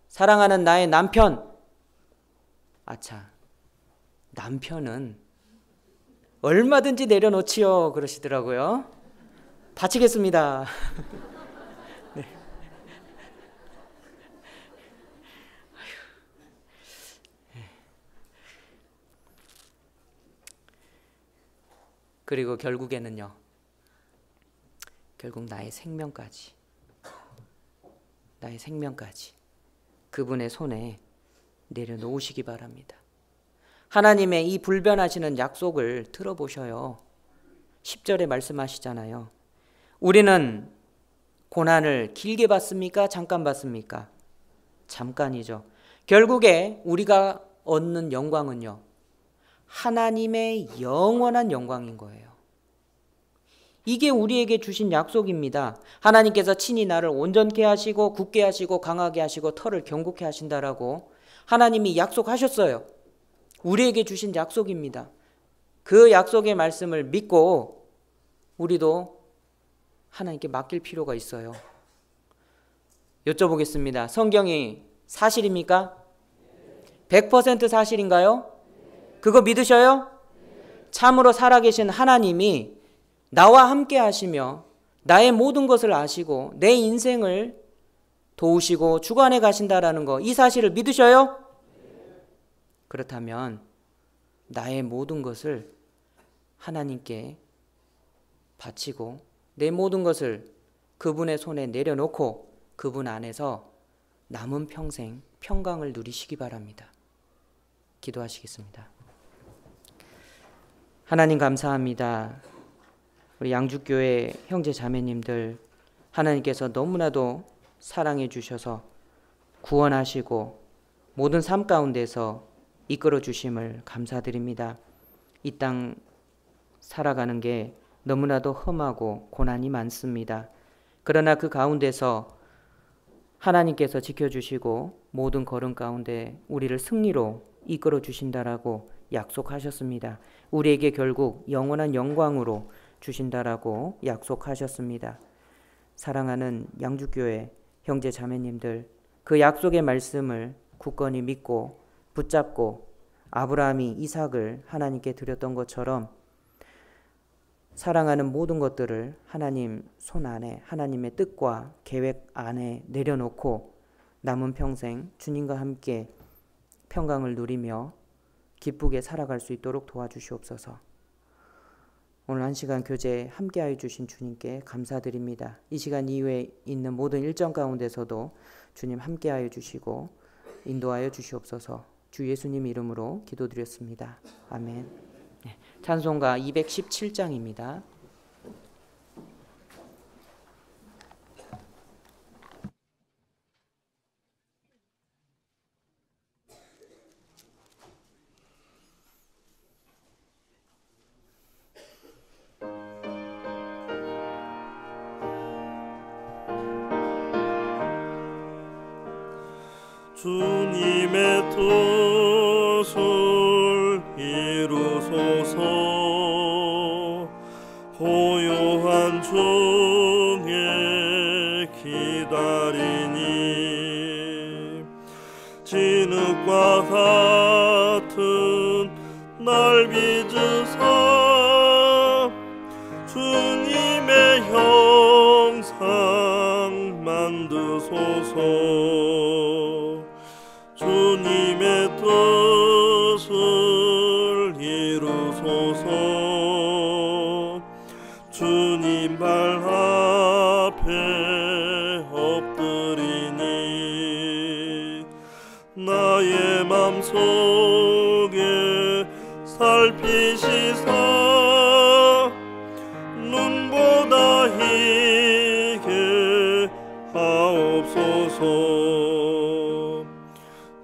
사랑하는 나의 남편. 아차, 남편은 얼마든지 내려놓지요 그러시더라고요. 바치겠습니다. 네. 그리고 결국에는요, 결국 나의 생명까지 그분의 손에 내려놓으시기 바랍니다. 하나님의 이 불변하시는 약속을 들어보셔요. 10절에 말씀하시잖아요. 우리는 고난을 길게 받습니까? 잠깐 받습니까? 잠깐이죠. 결국에 우리가 얻는 영광은요, 하나님의 영원한 영광인 거예요. 이게 우리에게 주신 약속입니다. 하나님께서 친히 나를 온전케 하시고 굳게 하시고 강하게 하시고 털을 견고케 하신다라고 하나님이 약속하셨어요. 우리에게 주신 약속입니다. 그 약속의 말씀을 믿고 우리도 하나님께 맡길 필요가 있어요. 여쭤보겠습니다. 성경이 사실입니까? 100% 사실인가요? 그거 믿으셔요? 참으로 살아계신 하나님이 나와 함께 하시며 나의 모든 것을 아시고 내 인생을 도우시고 주관해 가신다라는 거, 이 사실을 믿으셔요? 그렇다면 나의 모든 것을 하나님께 바치고 내 모든 것을 그분의 손에 내려놓고 그분 안에서 남은 평생 평강을 누리시기 바랍니다. 기도하시겠습니다. 하나님 감사합니다. 우리 양주교회 형제 자매님들 하나님께서 너무나도 사랑해 주셔서 구원하시고 모든 삶 가운데서 이끌어 주심을 감사드립니다. 이 땅 살아가는 게 너무나도 험하고 고난이 많습니다. 그러나 그 가운데서 하나님께서 지켜주시고 모든 걸음 가운데 우리를 승리로 이끌어 주신다라고 약속하셨습니다. 우리에게 결국 영원한 영광으로 주신다라고 약속하셨습니다. 사랑하는 양주교회 형제 자매님들, 그 약속의 말씀을 굳건히 믿고 붙잡고 아브라함이 이삭을 하나님께 드렸던 것처럼 사랑하는 모든 것들을 하나님 손 안에, 하나님의 뜻과 계획 안에 내려놓고 남은 평생 주님과 함께 평강을 누리며 기쁘게 살아갈 수 있도록 도와주시옵소서. 오늘 한 시간 교제 함께하여 주신 주님께 감사드립니다. 이 시간 이후에 있는 모든 일정 가운데서도 주님 함께하여 주시고 인도하여 주시옵소서. 주 예수님 이름으로 기도드렸습니다. 아멘. 네, 찬송가 217장입니다. 주님의 뜻을 이루소서. 고요한 중에 기다리니 진흙과 같은 날 빚으사 주님의 형상 만드소서. 주님의 뜻을 이루소서. 주님 발 앞에 엎드리니 나의 맘속에 살피시사 눈보다 희게 하옵소서.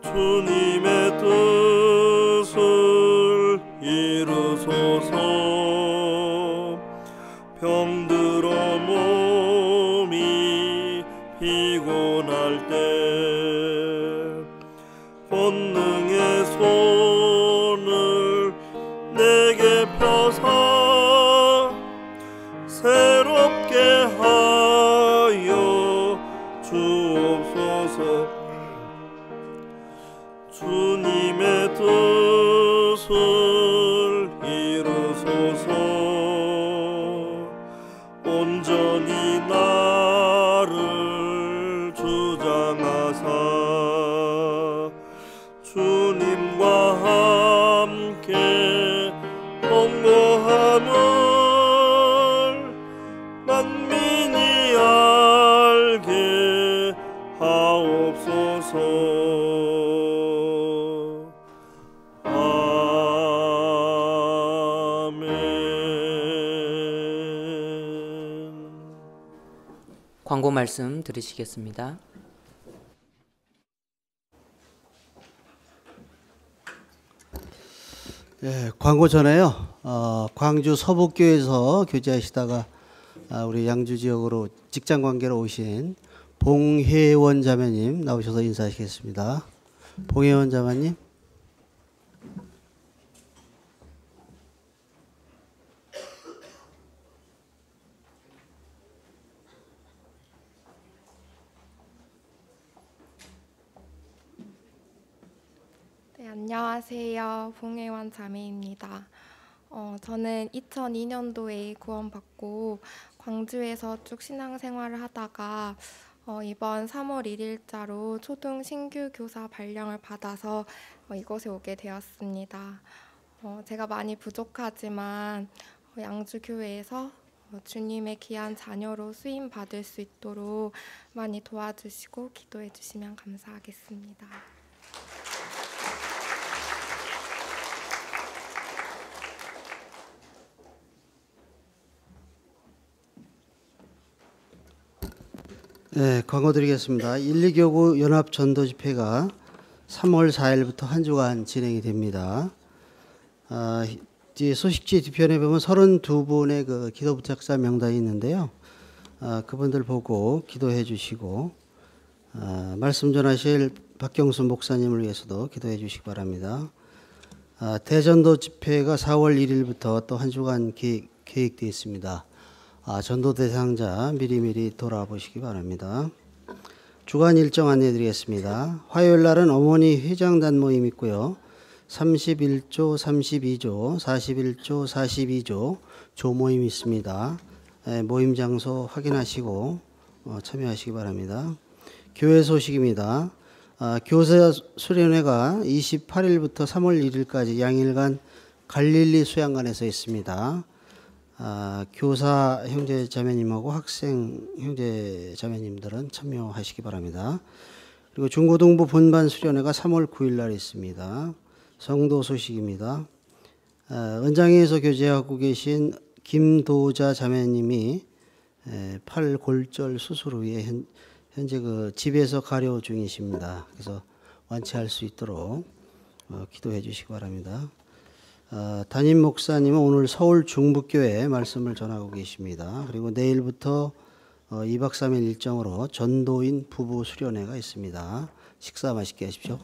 주님의 뜻을 이루소서. 병들어 몸이 피곤할 때 권능의 손을 내게 펴사 새롭게 하여 주옵소서. 주님의 뜻을 이루소서. 만민이 알게 하옵소서. 광고 말씀 들으시겠습니다. 예, 광고 전에요. 광주 서북교에서 교제하시다가 우리 양주 지역으로 직장 관계로 오신 봉혜원 자매님 나오셔서 인사하시겠습니다. 봉혜원 자매님. 네, 안녕하세요. 봉혜원 자매입니다. 저는 2002년도에 구원받고 광주에서 쭉 신앙생활을 하다가 이번 3월 1일자로 초등 신규 교사 발령을 받아서 이곳에 오게 되었습니다. 제가 많이 부족하지만 양주교회에서 주님의 귀한 자녀로 수임 받을 수 있도록 많이 도와주시고 기도해 주시면 감사하겠습니다. 네, 광고 드리겠습니다. 1, 2교구 연합 전도 집회가 3월 4일부터 한 주간 진행이 됩니다. 뒤에 소식지 뒤편에 보면 32분의 그 기도 부탁자 명단이 있는데요. 그분들 보고 기도해 주시고 말씀 전하실 박경수 목사님을 위해서도 기도해 주시기 바랍니다. 대전도 집회가 4월 1일부터 또 한 주간 계획되어 있습니다. 전도 대상자 미리미리 돌아보시기 바랍니다. 주간 일정 안내해 드리겠습니다. 화요일 날은 어머니 회장단 모임 있고요. 31조, 32조, 41조, 42조 조모임 있습니다. 모임 장소 확인하시고 참여하시기 바랍니다. 교회 소식입니다. 교사 수련회가 28일부터 3월 1일까지 양일간 갈릴리 수양관에서 있습니다. 교사 형제 자매님하고 학생 형제 자매님들은 참여하시기 바랍니다. 그리고 중고등부 본반 수련회가 3월 9일 날 있습니다. 성도 소식입니다. 은장에서 교제하고 계신 김도자 자매님이 팔골절 수술 후에 현재 그 집에서 가려 중이십니다. 그래서 완치할 수 있도록 기도해 주시기 바랍니다. 담임 목사님은 오늘 서울 중북교회 말씀을 전하고 계십니다. 그리고 내일부터 2박 3일 일정으로 전도인 부부 수련회가 있습니다. 식사 맛있게 하십시오.